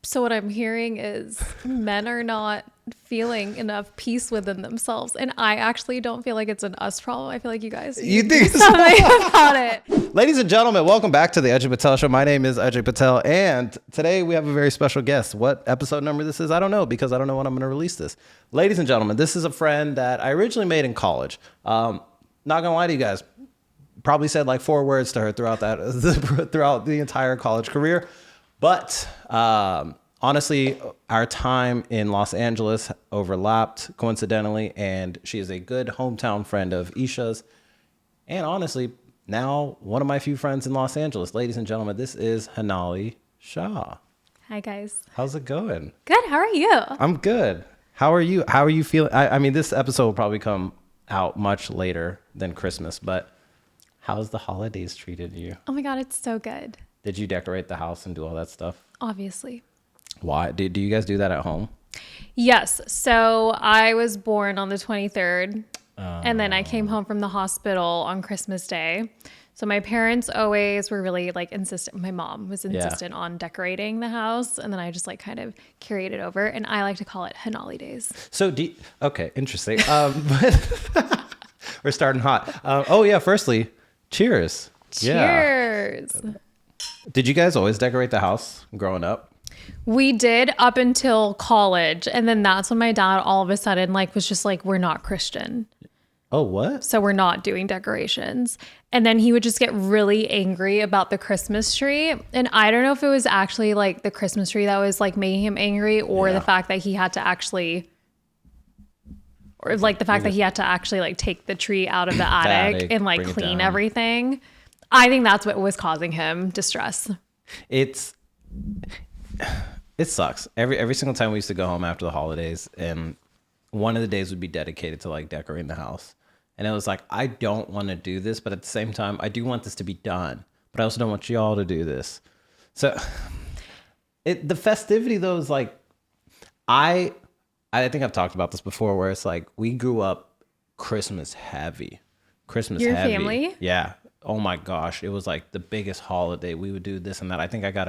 So what I'm hearing is men are not feeling enough peace within themselves. And I actually don't feel like it's an us problem. I feel like you guys need to do something about it. Ladies and gentlemen, welcome back to the Ajay Patel Show. My name is Ajay Patel, and today we have a very special guest. What episode number this is, I don't know, because I don't know when I'm going to release this. Ladies and gentlemen, this is a friend that I originally made in college. Not going to lie to you guys, probably said like 4 words to her throughout the entire college career. But honestly, our time in Los Angeles overlapped coincidentally, and she is a good hometown friend of Isha's. And honestly, now one of my few friends in Los Angeles. Ladies and gentlemen, this is Henali Shah. Hi, guys. How's it going? Good. How are you? I'm good. How are you? How are you feeling? I mean, this episode will probably come out much later than Christmas, but how's the holidays treated you? Oh my God, it's so good. Did you decorate the house and do all that stuff? Obviously. Why? Do you guys do that at home? Yes. So I was born on the 23rd, and then I came home from the hospital on Christmas Day. So my parents always were really like insistent. My mom was insistent on decorating the house, and then I just like kind of carried it over. And I like to call it Henali days. So okay, interesting. But we're starting hot. Firstly, cheers. Cheers. Yeah. Did you guys always decorate the house growing up? We did up until college. And then that's when my dad all of a sudden was just like, we're not Christian. Oh, what? So we're not doing decorations. And then he would just get really angry about the Christmas tree. And I don't know if it was actually like the Christmas tree that was like making him angry, or the fact that he had to actually, like take the tree out of the attic and like clean everything. I think that's what was causing him distress. It sucks. Every single time we used to go home after the holidays, and one of the days would be dedicated to like decorating the house. And it was like, I don't want to do this, but at the same time, I do want this to be done. But I also don't want y'all to do this. So the festivity though is like, I think I've talked about this before, where it's like we grew up Christmas heavy. Your family? Yeah. Oh my gosh, it was like the biggest holiday. We would do this and that. I think I got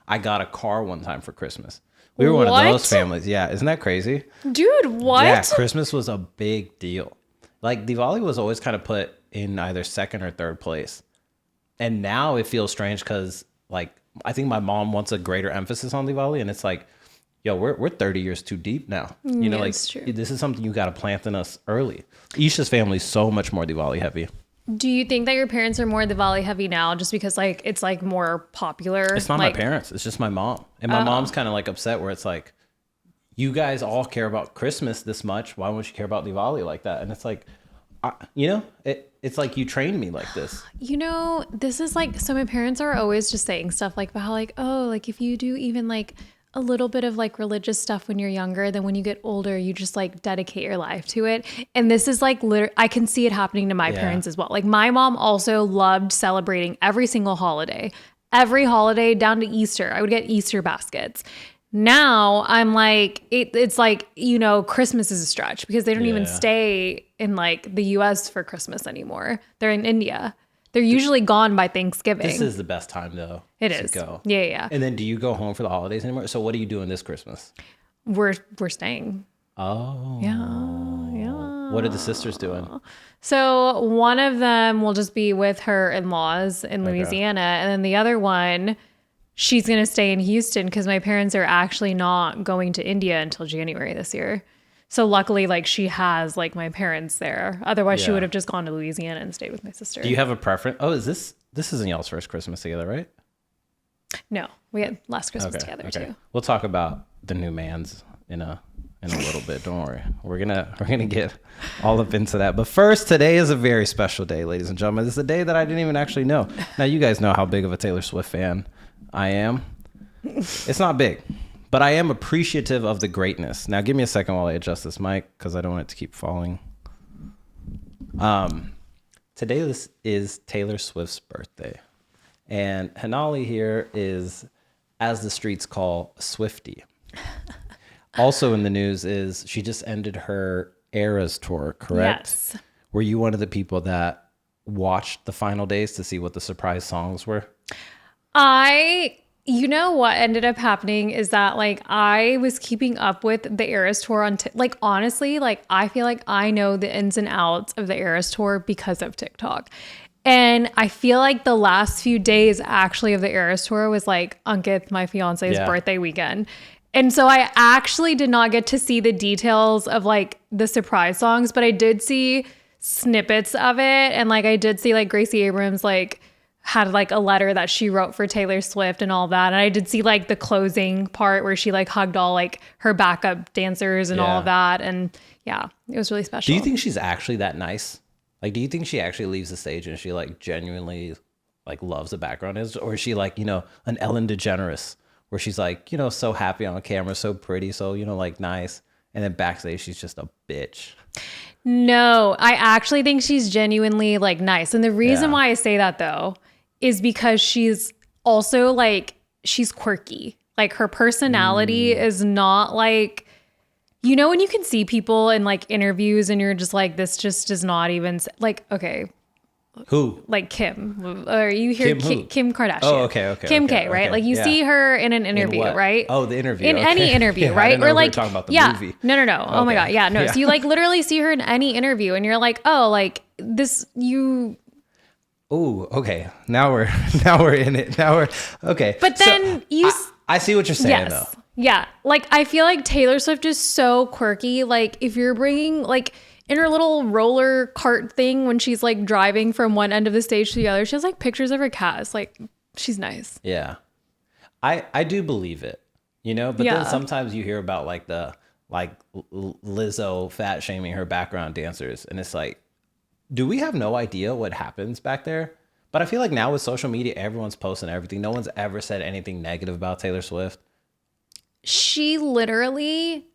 I got a car one time for Christmas. We were one of those families. Yeah, isn't that crazy? Dude, what? Yeah, Christmas was a big deal. Like Diwali was always kind of put in either second or third place. And now it feels strange because like I think my mom wants a greater emphasis on Diwali, and it's like, yo, we're 30 years too deep now. You know, like this is something you got to plant in us early. Isha's family is so much more Diwali heavy. Do you think that your parents are more Diwali heavy now just because like it's like more popular? It's not my parents. It's just my mom. And my mom's kind of like upset where it's like, you guys all care about Christmas this much. Why won't you care about Diwali like that? And it's like, it's like you trained me like this. You know, this is like, so my parents are always just saying stuff like about how like, oh, like if you do even like a little bit of like religious stuff when you're younger, then when you get older, you just like dedicate your life to it. And this is like literally, I can see it happening to my parents as well. Like my mom also loved celebrating every single holiday down to Easter. I would get Easter baskets. Now I'm like, it's like, you know, Christmas is a stretch because they don't even stay in like the US for Christmas anymore. They're in India. They're usually gone by Thanksgiving. This is the best time though. It is. Go. Yeah. And then do you go home for the holidays anymore? So what are you doing this Christmas? We're staying. Oh. Yeah. What are the sisters doing? So one of them will just be with her in-laws in Louisiana. And then the other one, she's going to stay in Houston because my parents are actually not going to India until January this year. So luckily, like she has like my parents there. Otherwise, she would have just gone to Louisiana and stayed with my sister. Do you have a preference? Oh, this isn't y'all's first Christmas together, right? No, we had last Christmas together too. We'll talk about the new mans in a little bit. Don't worry. We're gonna get all up into that. But first, today is a very special day, ladies and gentlemen. This is a day that I didn't even actually know. Now you guys know how big of a Taylor Swift fan I am. It's not big, but I am appreciative of the greatness. Now, give me a second while I adjust this mic because I don't want it to keep falling. Today this is Taylor Swift's birthday. And Henali here is, as the streets call, Swiftie. Also in the news is she just ended her Eras tour, correct? Yes. Were you one of the people that watched the final days to see what the surprise songs were? I You know what ended up happening is that like I was keeping up with the Eras tour on like honestly, like I feel like I know the ins and outs of the Eras tour because of TikTok. And I feel like the last few days actually of the Eras tour was like Ankit, my fiance's birthday weekend. And so I actually did not get to see the details of like the surprise songs, but I did see snippets of it. And like I did see like Gracie Abrams like had like a letter that she wrote for Taylor Swift and all that. And I did see like the closing part where she like hugged all like her backup dancers and all of that. And yeah, it was really special. Do you think she's actually that nice? Like, do you think she actually leaves the stage and she like genuinely like loves the background is, or is she like, you know, an Ellen DeGeneres where she's like, you know, so happy on camera, so pretty, so, you know, like nice. And then backstage, she's just a bitch. No, I actually think she's genuinely like nice. And the reason why I say that though is because she's also like, she's quirky. Like her personality is not like, you know, when you can see people in like interviews and you're just like, this just does not even like, okay. Who? Like Kim, or you hear Kim Kardashian. Oh, okay. Kim K, right? Like you see her in an interview, right? Oh, the interview. In any interview, right? I didn't know or we like were talking about the movie. No. Oh my God. Yeah, no. So you like literally see her in any interview and you're like, oh, like this, you. Oh, okay. Now we're in it. Now we're okay. But then I see what you're saying though. Yeah. Like I feel like Taylor Swift is so quirky. Like if you're bringing like in her little roller cart thing when she's like driving from one end of the stage to the other, she has like pictures of her cats. Like she's nice. Yeah. I do believe it, you know, but then sometimes you hear about like the like Lizzo fat shaming her background dancers. And it's like, do we have no idea what happens back there? But I feel like now with social media, everyone's posting everything. No one's ever said anything negative about Taylor Swift. She literally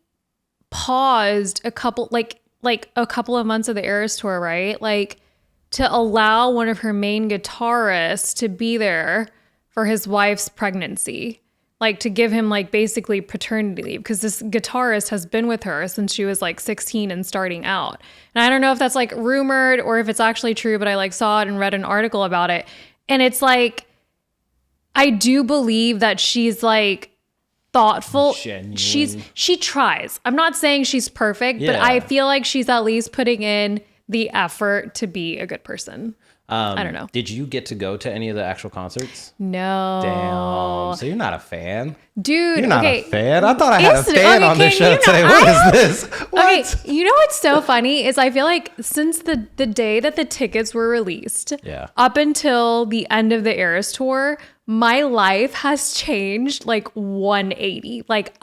paused a couple of months of the Eras tour, right? Like to allow one of her main guitarists to be there for his wife's pregnancy, like to give him like basically paternity leave because this guitarist has been with her since she was like 16 and starting out. And I don't know if that's like rumored or if it's actually true, but I like saw it and read an article about it. And it's like, I do believe that she's like thoughtful. Genuine. She tries. I'm not saying she's perfect, but I feel like she's at least putting in the effort to be a good person. I don't know. Did you get to go to any of the actual concerts? No. Damn. So you're not a fan? Dude, you're not a fan? I thought I had a fan on this show today. What is this? What? Okay, you know what's so funny is I feel like since the day that the tickets were released, up until the end of the Eras tour, my life has changed like 180. Like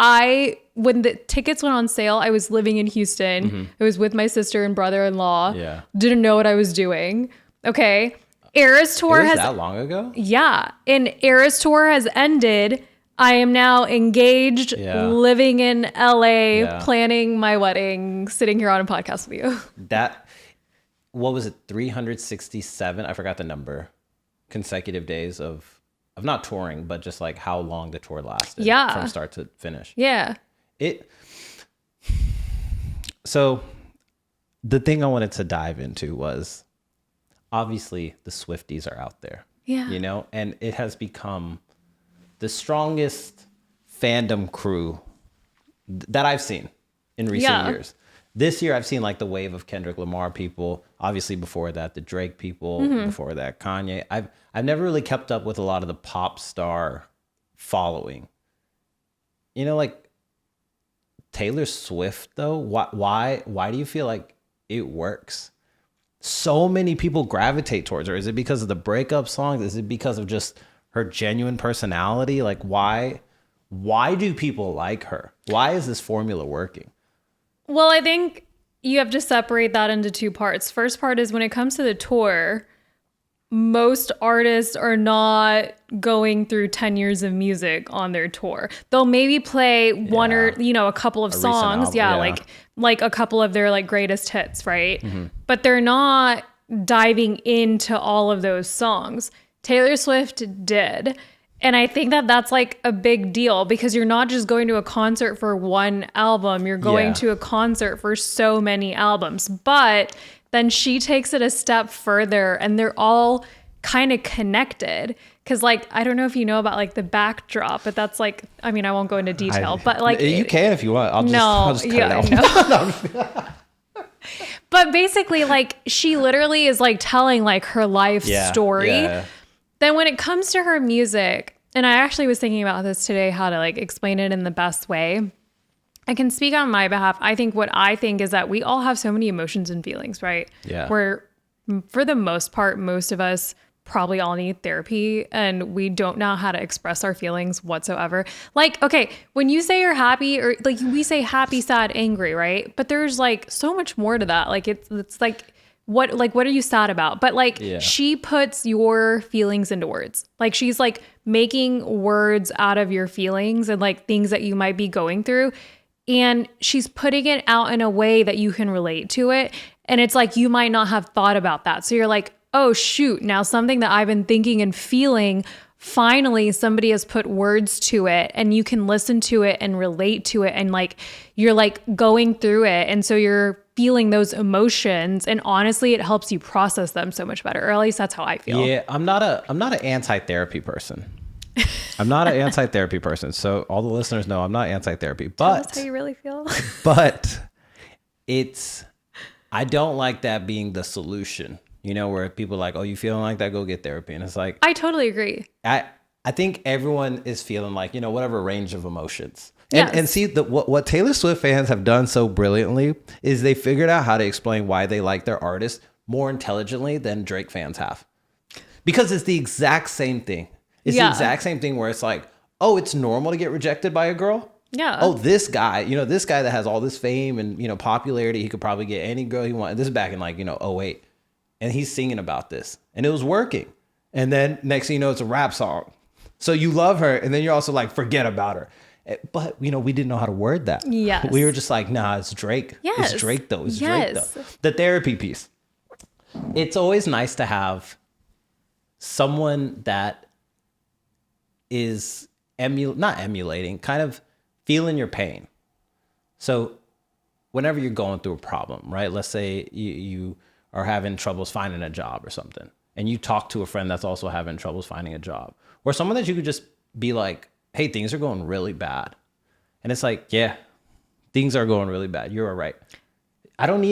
when the tickets went on sale, I was living in Houston. Mm-hmm. I was with my sister and brother-in-law. Yeah. Didn't know what I was doing. Okay. Eras tour has that long ago? Yeah. And Eras tour has ended. I am now engaged, living in LA, planning my wedding, sitting here on a podcast with you. What was it? 367? I forgot the number. Consecutive days of not touring, but just like how long the tour lasted. Yeah. From start to finish. Yeah. So the thing I wanted to dive into was, obviously, the Swifties are out there. Yeah. You know, and it has become the strongest fandom crew that I've seen in recent years. This year, I've seen like the wave of Kendrick Lamar people. Obviously, before that, the Drake people. Mm-hmm. Before that, Kanye. I've never really kept up with a lot of the pop star following. You know, like Taylor Swift, though. Why do you feel like it works? So many people gravitate towards her. Is it because of the breakup songs? Is it because of just her genuine personality? Like why do people like her? Why is this formula working? Well, I think you have to separate that into two parts. First part is when it comes to the tour, most artists are not going through 10 years of music on their tour. They'll maybe play one or, a couple of songs. Like a couple of their like greatest hits, right? Mm-hmm. But they're not diving into all of those songs. Taylor Swift did. And I think that that's like a big deal because you're not just going to a concert for one album. You're going to a concert for so many albums. But then she takes it a step further and they're all kind of connected. Cause like, I don't know if you know about like the backdrop, but that's like, I mean, I won't go into detail, but like you can if you want. I'll just cut it out. No. But basically like she literally is like telling like her life story. Yeah. Then when it comes to her music, and I actually was thinking about this today, how to like explain it in the best way. I can speak on my behalf. I think what I think is that we all have so many emotions and feelings, right? Yeah. Where for the most part, most of us probably all need therapy and we don't know how to express our feelings whatsoever. Like, okay, when you say you're happy or like we say happy, sad, angry, right? But there's like so much more to that. Like it's like what are you sad about? But like she puts your feelings into words. Like she's like making words out of your feelings and like things that you might be going through. And she's putting it out in a way that you can relate to it. And it's like, you might not have thought about that. So you're like, oh shoot, now something that I've been thinking and feeling, finally somebody has put words to it and you can listen to it and relate to it. And like, you're like going through it. And so you're feeling those emotions and honestly, it helps you process them so much better. Or at least that's how I feel. Yeah. I'm not an anti-therapy person. I'm not an anti-therapy person. So all the listeners know I'm not anti-therapy, but that's how you really feel. But I don't like that being the solution. You know, where people are like, oh, you feeling like that? Go get therapy. And it's like, I totally agree. I think everyone is feeling like, you know, whatever range of emotions. Yes. And see, what Taylor Swift fans have done so brilliantly is they figured out how to explain why they like their artist more intelligently than Drake fans have. Because it's the exact same thing. It's the exact same thing where it's like, oh, it's normal to get rejected by a girl. Yeah. Oh, this guy that has all this fame and, you know, popularity, he could probably get any girl he wants. This is back in like, you know, 2008. And he's singing about this and it was working. And then next thing you know, it's a rap song. So you love her. And then you're also like, forget about her. But, you know, we didn't know how to word that. Yes. We were just like, nah, it's Drake. Yes. It's Drake though. It's Drake though. The therapy piece. It's always nice to have someone that is not emulating, kind of feeling your pain. So whenever you're going through a problem, right? Let's say you are having troubles finding a job or something, and you talk to a friend that's also having troubles finding a job, or someone that you could just be like, hey, things are going really bad. And it's like, yeah, things are going really bad. You're right. I don't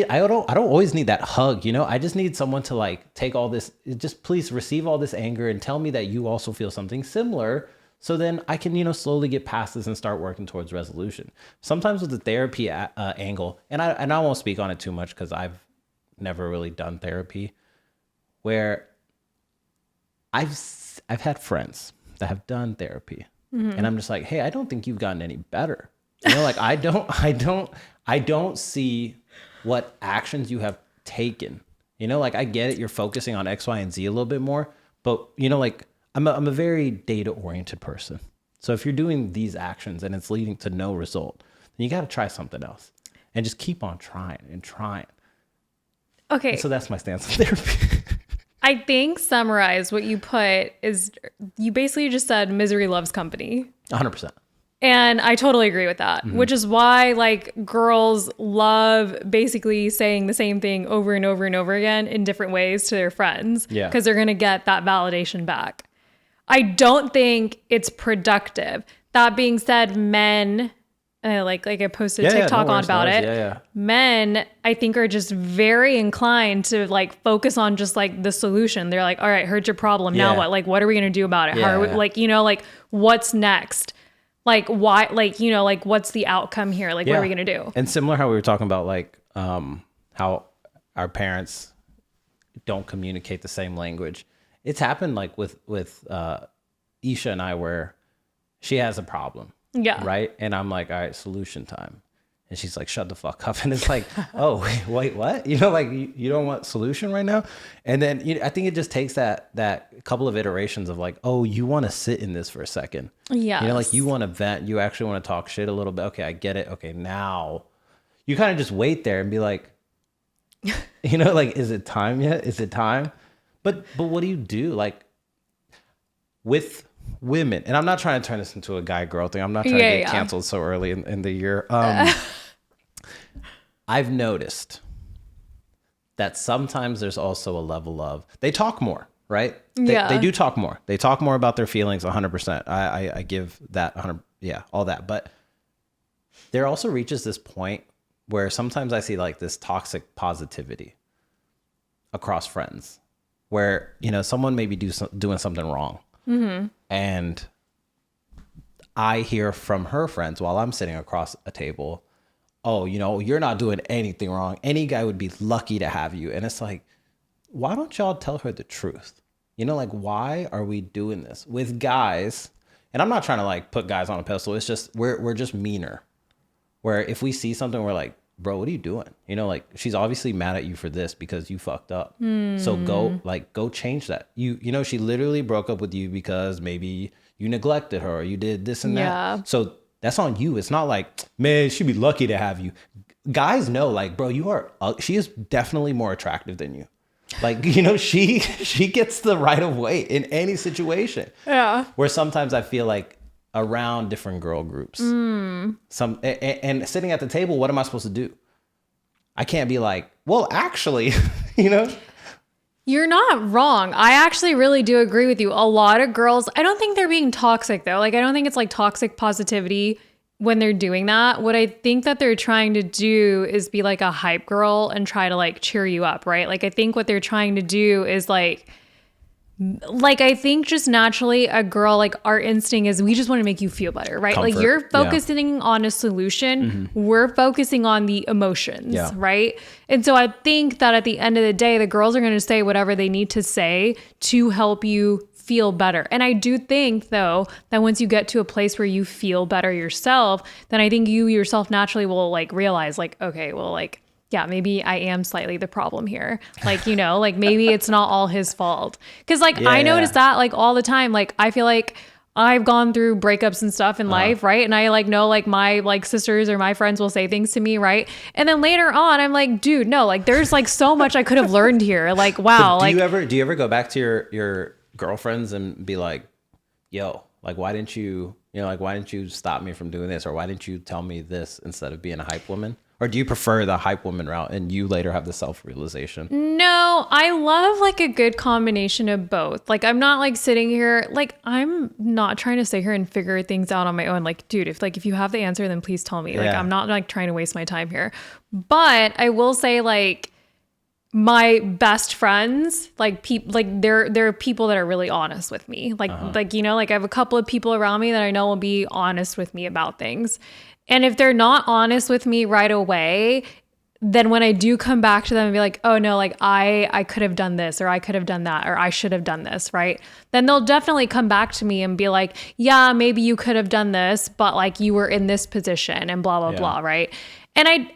always need that hug, you know? I just need someone to like take all this, just please receive all this anger and tell me that you also feel something similar. So then I can, you know, slowly get past this and start working towards resolution. Sometimes with the therapy angle, and I won't speak on it too much because I've never really done therapy, where I've had friends that have done therapy, and I'm just like, hey, I don't think you've gotten any better. You know, like I don't see what actions you have taken. You know, like I get it, you're focusing on X, Y, and Z a little bit more, but you know, like I'm a very data-oriented person. So if you're doing these actions and it's leading to no result, then you got to try something else and just keep on trying and trying. Okay. And so that's my stance on therapy. I think summarize what you put is you basically just said misery loves company. 100%. And I totally agree with that, which is why like girls love basically saying the same thing over and over and over again in different ways to their friends. Yeah. Because they're going to get that validation back. I don't think it's productive. That being said, men, like I posted TikTok on about it. Yeah. Men, I think, are just very inclined to like focus on just like the solution. They're like, all right, heard your problem. Now what? Like, what are we going to do about it? How are we, like, you know, like what's next? Like, why, like, you know, like what's the outcome here? Like, what are we going to do? And similar how we were talking about like how our parents don't communicate the same language. It's happened like with Isha and I, where she has a problem. Yeah. Right. And I'm like, all right, solution time. And she's like, shut the fuck up. And it's like, oh, wait, what? You know, like you don't want solution right now. And then I think it just takes that couple of iterations of like, oh, you want to sit in this for a second. Yeah. You know, like you want to vent. You actually want to talk shit a little bit. Okay, I get it. Okay, now you kind of just wait there and be like, you know, like, is it time yet? Is it time? But what do you do? Like with women, and I'm not trying to turn this into a guy-girl thing. I'm not trying to get canceled so early in the year. I've noticed that sometimes there's also a level of, they talk more, right? Yeah. They do talk more. They talk more about their feelings 100%. I give that 100, yeah, all that. But there also reaches this point where sometimes I see like this toxic positivity across friends where, you know, someone may be doing something wrong. And I hear from her friends while I'm sitting across a table, oh, you know, you're not doing anything wrong. Any guy would be lucky to have you. And it's like, why don't y'all tell her the truth? You know, like, why are we doing this with guys? And I'm not trying to like put guys on a pedestal. It's just, we're just meaner. Where if we see something, we're like, bro, what are you doing? You know, like, she's obviously mad at you for this because you fucked up. So go change that. You know, she literally broke up with you because maybe you neglected her or you did this and that. So that's on you. It's not like, man, she'd be lucky to have you. Guys know, like, bro, she is definitely more attractive than you. Like, you know, she gets the right of way in any situation. Yeah. Where sometimes I feel like around different girl groups, and sitting at the table, what am I supposed to do? I can't be like, well, actually, you know. You're not wrong. I actually really do agree with you. A lot of girls, I don't think they're being toxic though. Like, I don't think it's like toxic positivity when they're doing that. What I think that they're trying to do is be like a hype girl and try to like cheer you up, right? Like, I think what they're trying to do is like I think just naturally a girl, like our instinct is we just want to make you feel better, right? Comfort. Like you're focusing on a solution. We're focusing on the emotions, right? And so I think that at the end of the day, the girls are going to say whatever they need to say to help you feel better. And I do think though, that once you get to a place where you feel better yourself, then I think you yourself naturally will like realize like, okay, well, like, yeah, maybe I am slightly the problem here. Like, you know, like maybe it's not all his fault. Cause like I notice that like all the time. Like I feel like I've gone through breakups and stuff in life, right? And I like know like my like sisters or my friends will say things to me, right? And then later on, I'm like, dude, no, like there's like so much I could have learned here. Like, wow. Do you ever go back to your girlfriends and be like, yo, like why didn't you stop me from doing this? Or why didn't you tell me this instead of being a hype woman? Or do you prefer the hype woman route and you later have the self-realization? No, I love like a good combination of both. Like I'm not like sitting here, like I'm not trying to sit here and figure things out on my own. Like, dude, if you have the answer, then please tell me. Like I'm not like trying to waste my time here. But I will say like my best friends, like there are people that are really honest with me. Like, you know, like I have a couple of people around me that I know will be honest with me about things. And if they're not honest with me right away, then when I do come back to them and be like, oh no, like I could have done this or I could have done that or I should have done this, right? Then they'll definitely come back to me and be like, yeah, maybe you could have done this, but like you were in this position and blah, blah, blah, right? And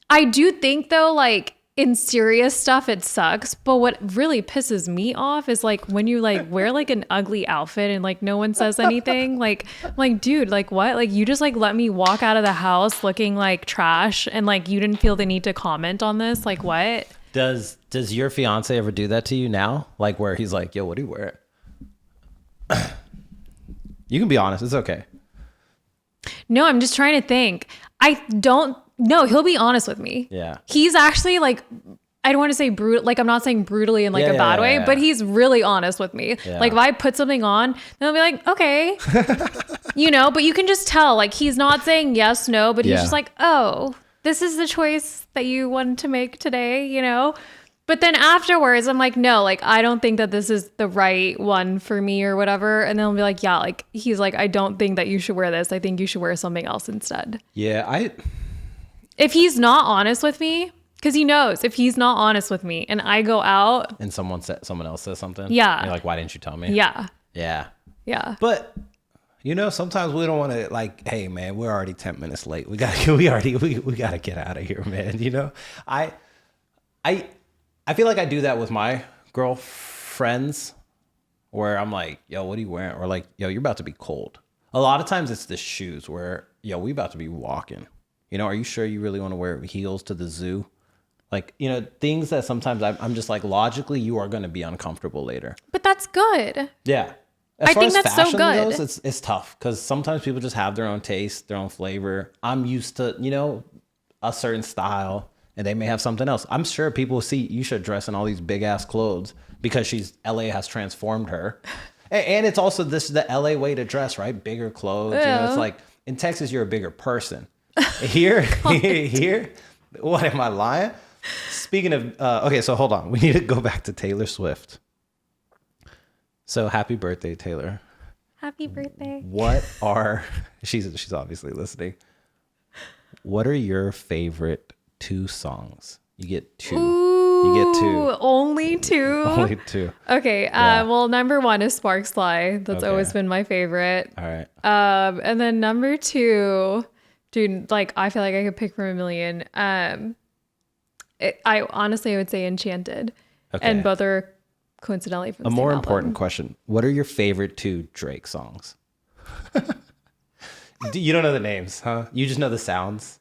I do think though, like in serious stuff, it sucks. But what really pisses me off is like when you like wear like an ugly outfit and like no one says anything. Like, dude, like what? Like you just like let me walk out of the house looking like trash and like you didn't feel the need to comment on this. Like what? Does your fiance ever do that to you now? Like where he's like, yo, what do you wear? You can be honest. It's okay. No, I'm just trying to think. No, he'll be honest with me. Yeah. He's actually like, I don't want to say brutal, like I'm not saying brutally in like a bad way, but he's really honest with me. Yeah. Like if I put something on, then I'll be like, okay, you know, but you can just tell like he's not saying yes, no, but he's just like, oh, this is the choice that you wanted to make today, you know? But then afterwards, I'm like, no, like, I don't think that this is the right one for me or whatever. And then I'll be like, yeah, like, he's like, I don't think that you should wear this. I think you should wear something else instead. Yeah, if he's not honest with me, because he knows if he's not honest with me and I go out and someone else says something, yeah, you're like, why didn't you tell me? Yeah. But you know, sometimes we don't want to like, hey man, we're already 10 minutes late. We gotta get out of here, man. You know, I feel like I do that with my girlfriends, where I'm like, yo, what are you wearing? Or like, yo, you're about to be cold. A lot of times it's the shoes where, yo, we about to be walking. You know, are you sure you really want to wear heels to the zoo? Like, you know, things that sometimes I'm just like, logically, you are going to be uncomfortable later. But that's good. Yeah. I think that's so good. Goes, it's tough because sometimes people just have their own taste, their own flavor. I'm used to, you know, a certain style. and they may have something else. I'm sure people see Isha dressing all these big ass clothes because LA has transformed her. And it's also the LA way to dress, right? Bigger clothes. You know, it's like in Texas, you're a bigger person. Here, what am I lying? Speaking of, okay, so hold on. We need to go back to Taylor Swift. So happy birthday, Taylor. Happy birthday. She's obviously listening. What are your favorite 2 songs? You get 2. You get 2. Only 2? Only 2. Okay. Yeah. Well, number 1 is Sparks Fly. That's always been my favorite. All right. And then number 2, dude, like I feel like I could pick from a million. I honestly would say Enchanted. Okay. And both are coincidentally from the A same more album. important question. What are your favorite 2 Drake songs? You don't know the names, huh? You just know the sounds?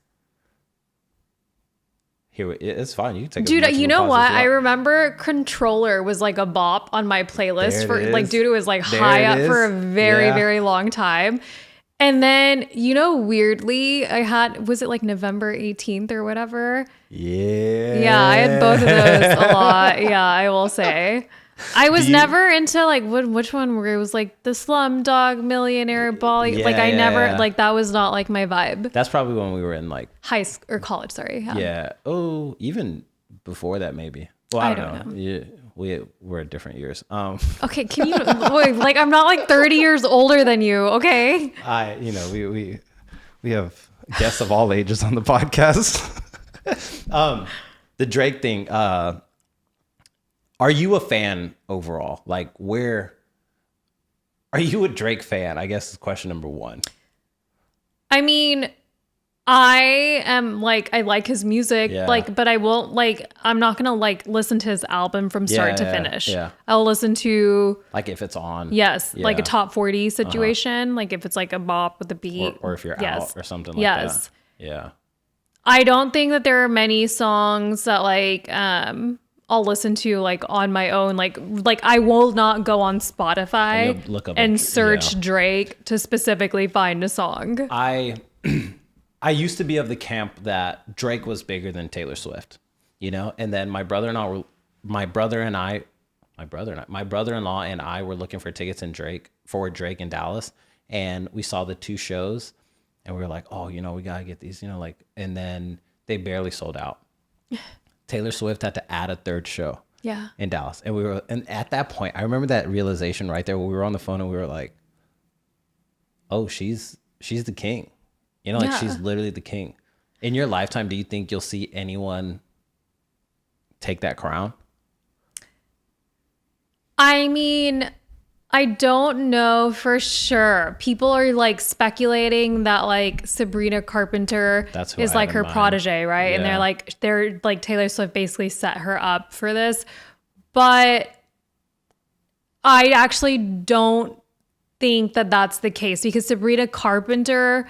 Here, it's fine. You can take Dude, you know what? I well. remember Controller was like a bop on my playlist There for it like, is. dude, it was like There high it up for a is. very, Yeah. very long time. And then, you know, weirdly, was it like November 18th or whatever? Yeah. Yeah, I had both of those a lot. Yeah, I will say. I was never into like which one where it was like the Slumdog Millionaire Bolly. Like I never like that was not like my vibe. That's probably when we were in like High school or college, sorry. yeah. Oh, even before that maybe. Well, I don't know. Yeah, we're at different years. Okay, can you wait, like I'm not like 30 years older than you, okay? We have guests of all ages on the podcast. The Drake thing, are you a fan overall? Like are you a Drake fan? I guess is question number 1. I mean, I am like I like his music, Yeah. like, but I won't like I'm not gonna like listen to his album from start to finish. Yeah. I'll listen to Like if it's on. like a top 40 situation, like if it's like a bop with a beat. Or if you're out or something like yes. that. Yeah. I don't think that there are many songs that like I'll listen to like on my own. Like I will not go on Spotify And you'll look up and search Drake to specifically find a song. I used to be of the camp that Drake was bigger than Taylor Swift, you know? And then my brother-in-law and I were looking for tickets for Drake in Dallas, and we saw the 2 shows and we were like, "Oh, you know, we got to get these, you know, like," and then they barely sold out. Taylor Swift had to add a 3rd show. Yeah. In Dallas. And at that point, I remember that realization right there where we were on the phone and we were like, "Oh, she's the king." You know, like she's literally the king. In your lifetime, do you think you'll see anyone take that crown? I mean, I don't know for sure. People are like speculating that like Sabrina Carpenter is like her protege, right? And they're like Taylor Swift basically set her up for this. But I actually don't think that that's the case because Sabrina Carpenter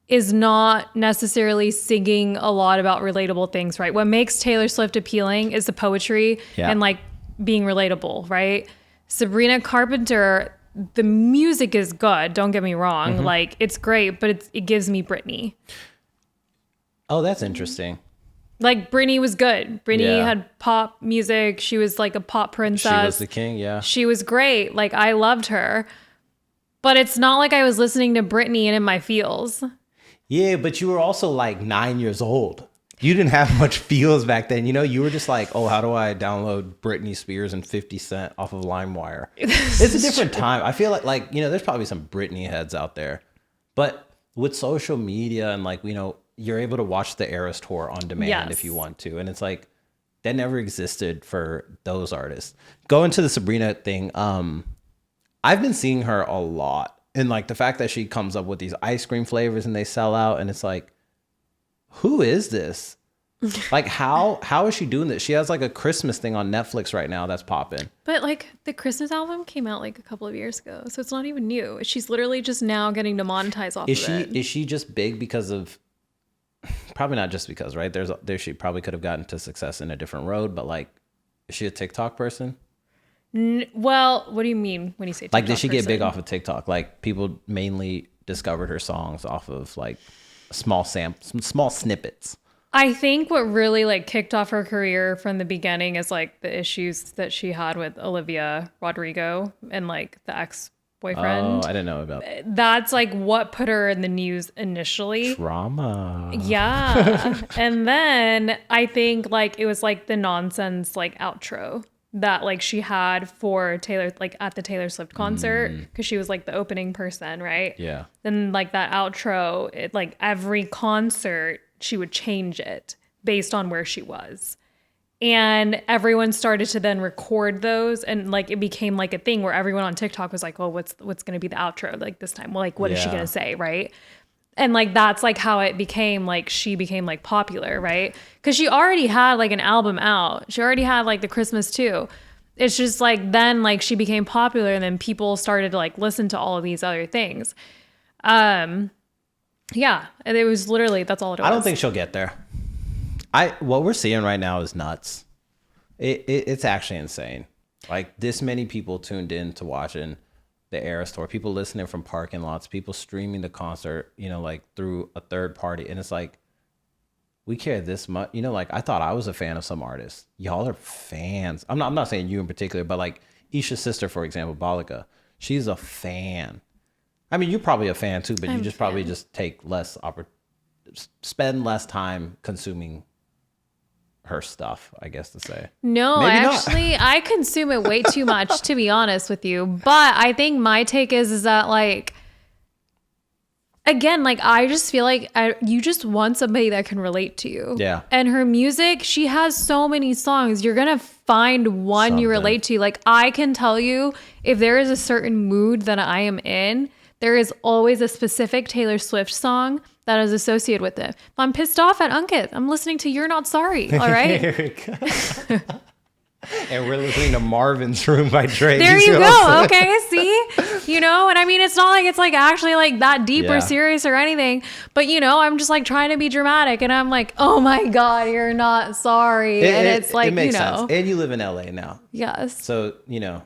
is not necessarily singing a lot about relatable things, right? What makes Taylor Swift appealing is the poetry and like being relatable, right? Sabrina Carpenter, the music is good. Don't get me wrong. Mm-hmm. Like it's great, but it gives me Britney. Oh, that's interesting. Like Britney was good. Britney had pop music. She was like a pop princess. She was the king. Yeah. She was great. Like I loved her, but it's not like I was listening to Britney and in my feels. Yeah, but you were also like 9 years old. You didn't have much feels back then. You know, you were just like, "Oh, how do I download Britney Spears and 50 Cent off of LimeWire?" It's a different time. I feel like, you know, there's probably some Britney heads out there. But with social media and like, you know, you're able to watch the Eras tour on demand if you want to. And it's like, that never existed for those artists. Going to the Sabrina thing, I've been seeing her a lot. And like the fact that she comes up with these ice cream flavors and they sell out, and it's like, who is this? Like how is she doing this? She has like a Christmas thing on Netflix right now that's popping. But like the Christmas album came out like a couple of years ago, so it's not even new. She's literally just now getting to monetize off of it. Is she just big because of, probably not just because, right? She probably could have gotten to success in a different road, but like, is she a TikTok person? Well, what do you mean when you say TikTok Like, did she get big person? off of TikTok? Like, people mainly discovered her songs off of like small snippets. I think what really like kicked off her career from the beginning is like the issues that she had with Olivia Rodrigo and like the Oh, ex-boyfriend. I didn't know about That's like what put her in the news initially. drama. Yeah. And then I think like it was like the nonsense like outro that like she had for Taylor, like at the Taylor Swift concert, because she was like the opening person, right? Yeah. Then like that outro, it like every concert she would change it based on where she was. And everyone started to then record those, and like it became like a thing where everyone on TikTok was like, "Well, what's going to be the outro like this time? Well, like what is she Yeah. going to say, right?" And like that's like how it became like she became like popular, right? Because she already had like an album out. She already had like the Christmas too. It's just like then like she became popular, and then people started to like listen to all of these other things. Yeah, and it was literally that's all it was. I don't think she'll get there. What we're seeing right now is nuts. It's actually insane. Like this many people tuned in to watching the Eras tour, people listening from parking lots, people streaming the concert, you know, like through a third party. And it's like, we care this much, you know, like I thought I was a fan of some artists. Y'all are fans. I'm not saying you in particular, but like Isha's sister, for example, Balika, she's a fan. I mean, you're probably a fan too, but you just probably just take less spend less time consuming her stuff, I guess to say. No, Maybe actually, I consume it way too much, to be honest with you. But I think my take is that, like, again, like, I just feel like you just want somebody that can relate to you. Yeah. And her music, she has so many songs. You're going to find one you relate to. Like, I can tell you if there is a certain mood that I am in, there is always a specific Taylor Swift song that is associated with it. If I'm pissed off at Unkit, I'm listening to You're Not Sorry, all right? Here we go. And we're listening to Marvin's Room by Drake. There you go. Okay, see? You know, and I mean, it's not like it's like actually like that deep Yeah. or serious or anything, but you know, I'm just like trying to be dramatic and I'm like, oh my God, you're not sorry. And it's like, it makes you know. sense. And you live in LA now. Yes. So, you know,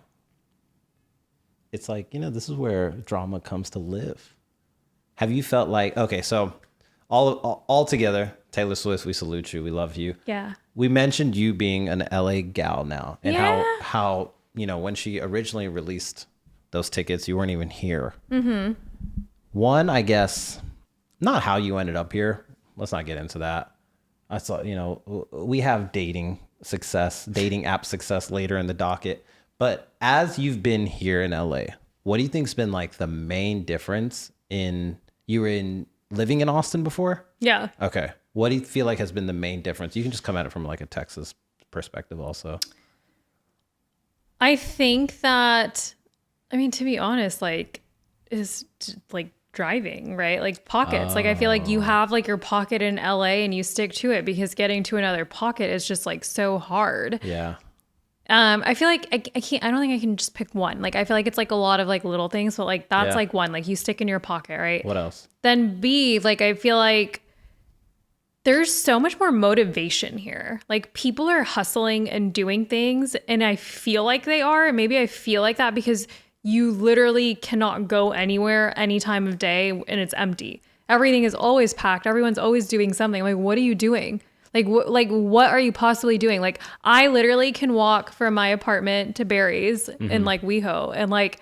it's like, you know, this is where drama comes to live. Have you felt like, okay, so all together, Taylor Swift, we salute you. We love you. Yeah. We mentioned you being an LA gal now, and Yeah. how, you know, when she originally released those tickets, you weren't even here. Mm-hmm. One, I guess, not how you ended up here. Let's not get into that. I saw, you know, we have dating app success later in the docket. But as you've been here in LA, what do you think's been like the main difference you were living in Austin before? Yeah. Okay. What do you feel like has been the main difference? You can just come at it from like a Texas perspective also. I think that, I mean, to be honest, like, is like driving, right? Like pockets. Like, I feel like you have like your pocket in LA and you stick to it because getting to another pocket is just like so hard. Yeah. I feel like I don't think I can just pick one. Like, I feel like it's like a lot of like little things, but like that's Yeah. like one, like you stick in your pocket, right? What else? Then B, like, I feel like there's so much more motivation here. Like people are hustling and doing things, and I feel like they are. And maybe I feel like that because you literally cannot go anywhere any time of day and it's empty. Everything is always packed. Everyone's always doing something. Like, what are you doing? Like, what are you possibly doing? Like, I literally can walk from my apartment to Barry's in like WeHo, and like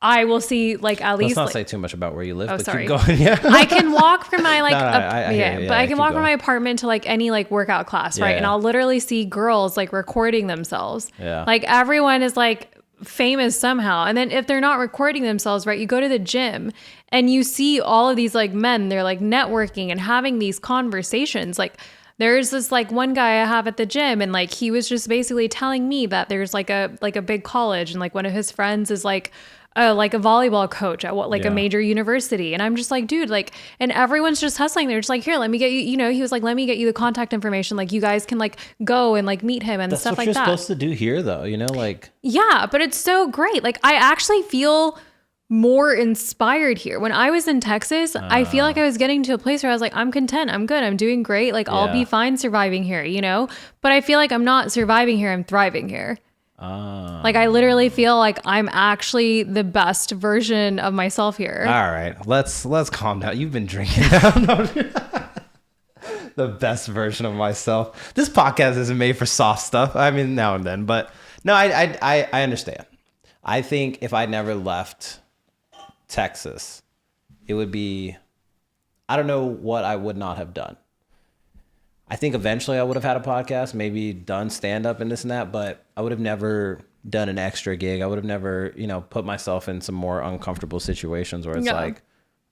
I will see like at Let's least not like, say too much about where you live, but sorry. keep going. Yeah. I can walk from my like, I hear you. but I can Keep walk from going. my apartment to like any like workout class, right? Yeah. And I'll literally see girls like recording themselves. Yeah. Like everyone is like famous somehow. And then if they're not recording themselves, right, you go to the gym and you see all of these like men, they're like networking and having these conversations. Like there's this like one guy I have at the gym, and like he was just basically telling me that there's like a big college, and like one of his friends is like a volleyball coach at a Yeah. major university. And I'm just like, dude, like, and everyone's just hustling. They're just like, here, let me get you, you know, he was like, let me get you the contact information. Like you guys can like go and like meet him and That's stuff what like you're that. supposed to do here though, you know, like Yeah, but it's so great. Like I actually feel more inspired here. When I was in Texas, I feel like I was getting to a place where I was like, I'm content, I'm good, I'm doing great. Like I'll be Yeah. fine surviving here, you know? But I feel like I'm not surviving here, I'm thriving here. Like I literally feel like I'm actually the best version of myself here. all right, let's calm down. You've been drinking now. No, The best version of myself. This podcast isn't made for soft stuff. I mean, now and then, but no, I understand. I think if I never left Texas, it would be, I don't know what I would not have done. I think eventually I would have had a podcast, maybe done stand up and this and that, but I would have never done an extra gig. I would have never, put myself in some more uncomfortable situations where it's like,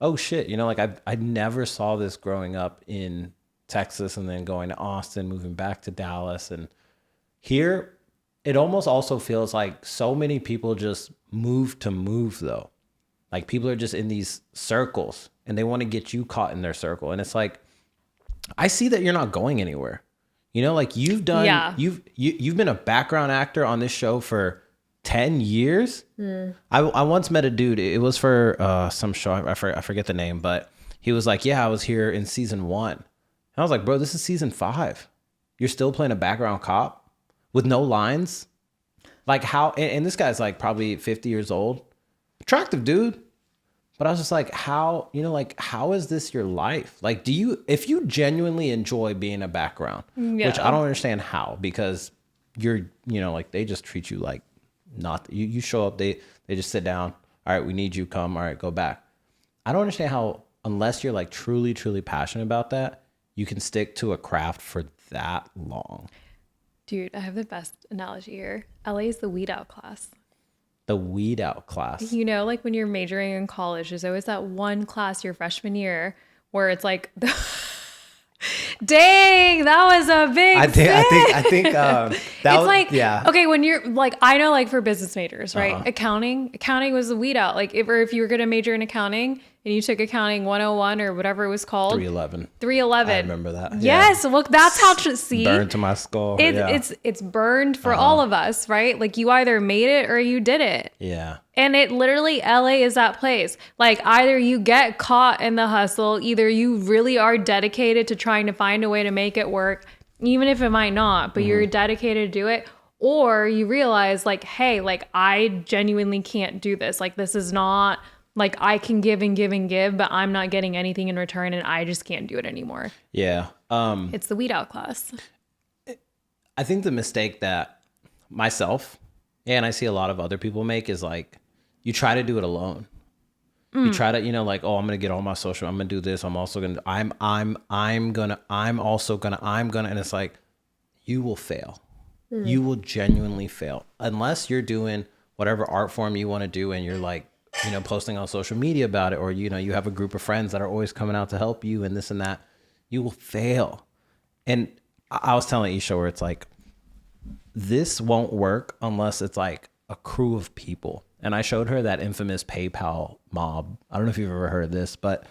oh shit, like I never saw this growing up in Texas and then going to Austin, moving back to Dallas. And here, it almost also feels like so many people just move to move though. Like people are just in these circles and they want to get you caught in their circle. And it's like, I see that you're not going anywhere. Like you've done, you've been a background actor on this show for 10 years. I once met a dude. It was for some show. I forget the name, but he was like, yeah, I was here in season 1. And I was like, bro, this is season 5. You're still playing a background cop with no lines? Like how, and this guy's like probably 50 years old. Attractive dude. But I was just like, how, how is this your life? Like, if you genuinely enjoy being a background, which I don't understand how, because you're, like they just treat you like not, you show up, they just sit down. All right, we need you, come. All right, go back. I don't understand how, unless you're like truly, truly passionate about that, you can stick to a craft for that long. Dude, I have the best analogy here. LA is the weed out class. The weed out class. Like when you're majoring in college, there's always that one class your freshman year where it's like, dang, that was a big I think that it's was, like, yeah. Okay, when you're like, I know like for business majors, right? Accounting was the weed out. Like if you were going to major in accounting and you took accounting 101 or whatever it was called. 311. I remember that. Yes. Yeah. Look, that's how to see. Burned to my skull. It's burned for all of us, right? Like you either made it or you did it. Yeah. And it literally, LA is that place. Like either you get caught in the hustle, either you really are dedicated to trying to find a way to make it work, even if it might not, but you're dedicated to do it. Or you realize like, hey, like I genuinely can't do this. Like this is not like I can give and give and give, but I'm not getting anything in return and I just can't do it anymore. Yeah. It's the weed out class. I think the mistake that myself and I see a lot of other people make is like, you try to do it alone. You try to, like, oh, I'm going to get all my social. I'm going to do this. I'm also going to, and it's like, you will fail. You will genuinely fail unless you're doing whatever art form you want to do. And you're like, posting on social media about it, or, you have a group of friends that are always coming out to help you and this and that. You will fail. And I was telling Isha where it's like, this won't work unless it's like a crew of people. And I showed her that infamous PayPal mob. I don't know if you've ever heard of this, but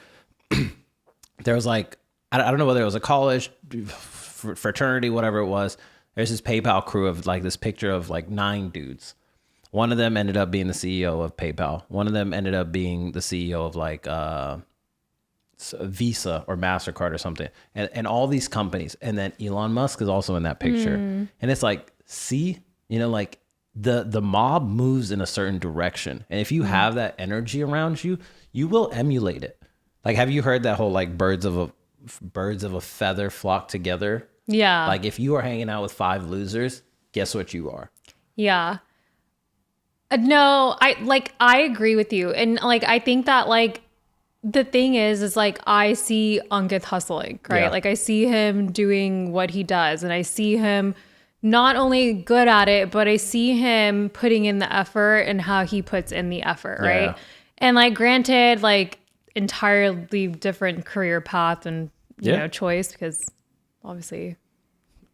there was like, I don't know whether it was a college fraternity, whatever it was. There's this PayPal crew of like this picture of like 9 dudes. One of them ended up being the CEO of PayPal. One of them ended up being the CEO of like Visa or MasterCard or something. And all these companies. And then Elon Musk is also in that picture. And it's like, see, like the mob moves in a certain direction. And if you have that energy around you, you will emulate it. Like, have you heard that whole like birds of a feather flock together? Yeah. Like if you are hanging out with 5 losers, guess what you are? Yeah. No, I agree with you. And like, I think that like the thing is like, I see Ankit hustling, right? Yeah. Like I see him doing what he does and I see him not only good at it, but I see him putting in the effort and how he puts in the effort, right? Yeah. And like, granted, like entirely different career path and, you know, choice because obviously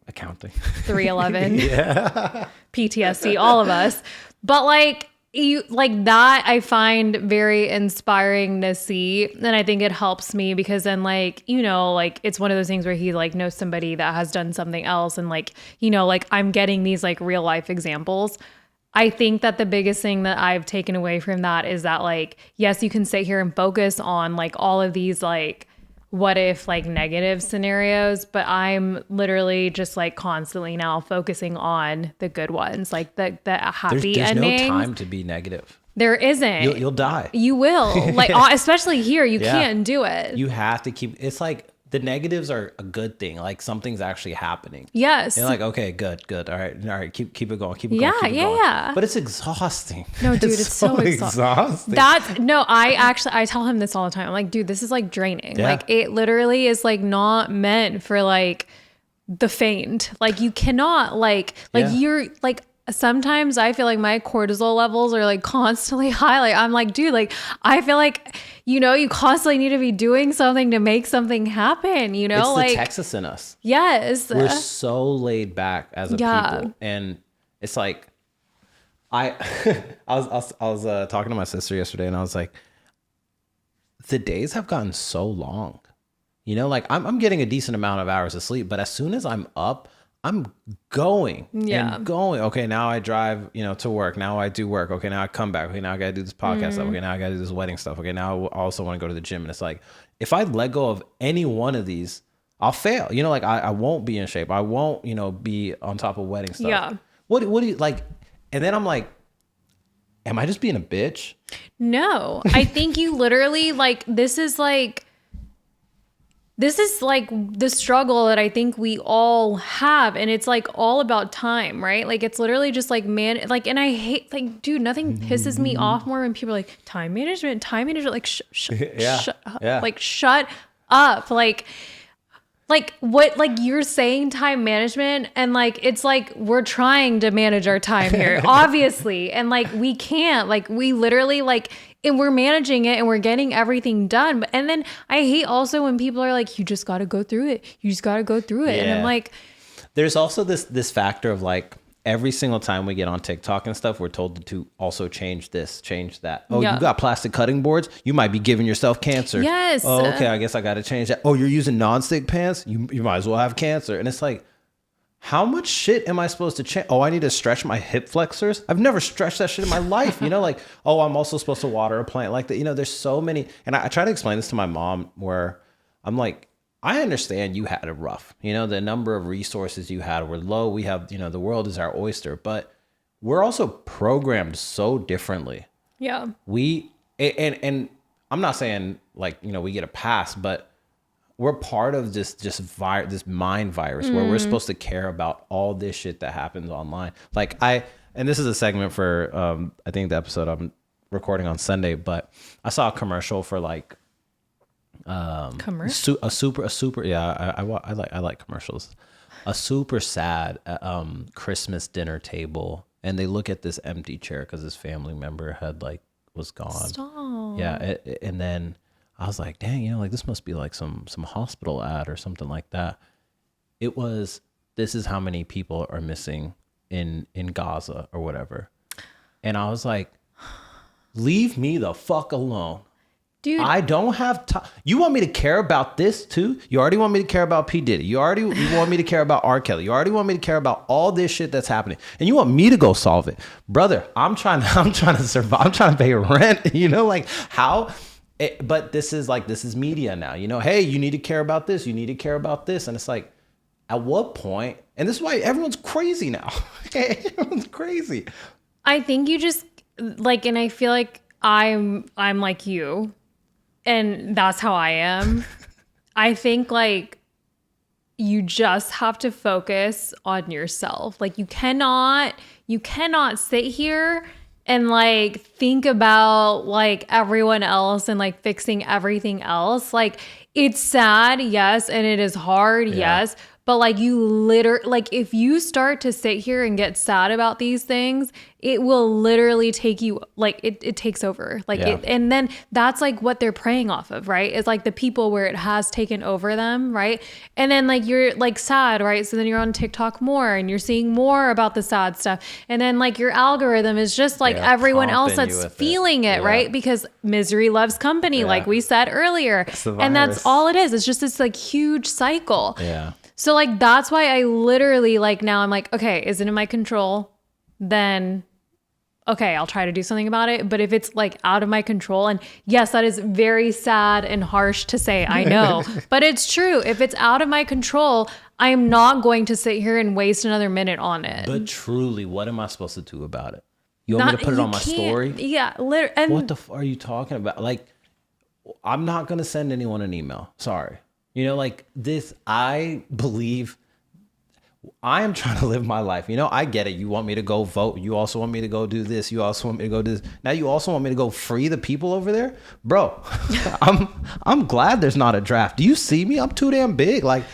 accounting 311 PTSD, all of us, but like you like that I find very inspiring to see, and I think it helps me because then like like it's one of those things where he like knows somebody that has done something else and like like I'm getting these like real life examples. I think that the biggest thing that I've taken away from that is that like yes, you can sit here and focus on like all of these like what if like negative scenarios, but I'm literally just like constantly now focusing on the good ones, like the happy there's endings. no time to be negative. There isn't. You'll die. You will. Like especially here, you can't do it. You have to keep. It's like the negatives are a good thing. Like something's actually happening. Yes. You're like, okay, good. All right. Keep it going. Keep it Yeah, going. Keep it yeah, going. yeah. But it's exhausting. No, dude, it's so exhausting. I tell him this all the time. I'm like, dude, this is like draining. Yeah. Like it literally is like not meant for like the faint. Like you cannot Yeah. you're like, sometimes I feel like my cortisol levels are like constantly high. Like I'm like, dude, like I feel like, you know, you constantly need to be doing something to make something happen, you know? It's like the Texas in us. yes. We're so laid back as a people. And it's like, I was talking to my sister yesterday and I was like, the days have gotten so long. You know, like I'm getting a decent amount of hours of sleep, but as soon as I'm up, I'm going and going. Okay, now I drive, you know, to work. Now I do work. Okay, now I come back. Okay, now I got to do this podcast stuff. Okay, now I got to do this wedding stuff. Okay, now I also want to go to the gym. And it's like, if I let go of any one of these, I'll fail. You know, like I won't be in shape. I won't, you know, be on top of wedding stuff. Yeah. What do you like? And then I'm like, am I just being a bitch? No, I think you literally like, this is like the struggle that I think we all have. And it's like all about time, right? Like it's literally just like, man, like, and I hate like, dude, nothing pisses me off more when people are like time management, like, like shut up. Like what, like you're saying time management and like, it's like, we're trying to manage our time here, obviously. And like, we can't, like we literally like, and we're managing it and we're getting everything done. And then I hate also when people are like, you just got to go through it. You just got to go through it. Yeah. And I'm like, there's also this factor of like, every single time we get on TikTok and stuff, we're told to also change this, change that. Oh, you got plastic cutting boards? You might be giving yourself cancer. Yes. Oh, okay. I guess I got to change that. Oh, you're using nonstick pans? You might as well have cancer. And it's like, how much shit am I supposed to change? Oh, I need to stretch my hip flexors. I've never stretched that shit in my life. You know, like, oh, I'm also supposed to water a plant like that. You know, there's so many. And I try to explain this to my mom where I'm like, I understand you had it rough. You know, the number of resources you had were low. We have, you know, the world is our oyster, but we're also programmed so differently. Yeah. And I'm not saying like, you know, we get a pass, but we're part of this mind virus where we're supposed to care about all this shit that happens online. Like and this is a segment for, I think the episode I'm recording on Sunday, but I saw a commercial for like, commercial? a super yeah, I like commercials. A super sad Christmas dinner table, and they look at this empty chair because his family member had like was gone. Stop. Yeah, and then I was like, dang, you know, like this must be like some hospital ad or something like that. It was, this is how many people are missing in Gaza or whatever. And I was like, leave me the fuck alone. Dude, I don't have time. You want me to care about this too? You already want me to care about P. Diddy. You want me to care about R. Kelly. You already want me to care about all this shit that's happening. And you want me to go solve it. Brother, I'm trying to survive. I'm trying to pay rent. You know, like how... but this is media now, you know, hey, you need to care about this. You need to care about this. And it's like, at what point? And this is why everyone's crazy now. Everyone's crazy. I think you just like, and I feel like I'm like you, and that's how I am. I think like you just have to focus on yourself. Like you cannot sit here and like think about like everyone else and like fixing everything else. Like it's sad, yes, and it is hard, yes, but like you like if you start to sit here and get sad about these things, it will literally take you, like it takes over. Like and then that's like what they're preying off of, right? It's like the people where it has taken over them, right? And then like you're like sad, right? So then you're on TikTok more and you're seeing more about the sad stuff. And then like your algorithm is just like everyone else that's feeling it, right? Because misery loves company, like we said earlier. And that's all it is. It's just this like huge cycle. Yeah. So like, that's why I literally like, now I'm like, okay, is it in my control? Then okay, I'll try to do something about it. But if it's like out of my control, and yes, that is very sad and harsh to say, I know, but it's true. If it's out of my control, I am not going to sit here and waste another minute on it. But truly, what am I supposed to do about it? You want me to put it on my story? Yeah. And what the are you talking about? Like, I'm not going to send anyone an email. Sorry. You know, like this, I believe I am trying to live my life. You know, I get it. You want me to go vote. You also want me to go do this. You also want me to go do this. Now you also want me to go free the people over there? Bro, I'm glad there's not a draft. Do you see me? I'm too damn big. Like,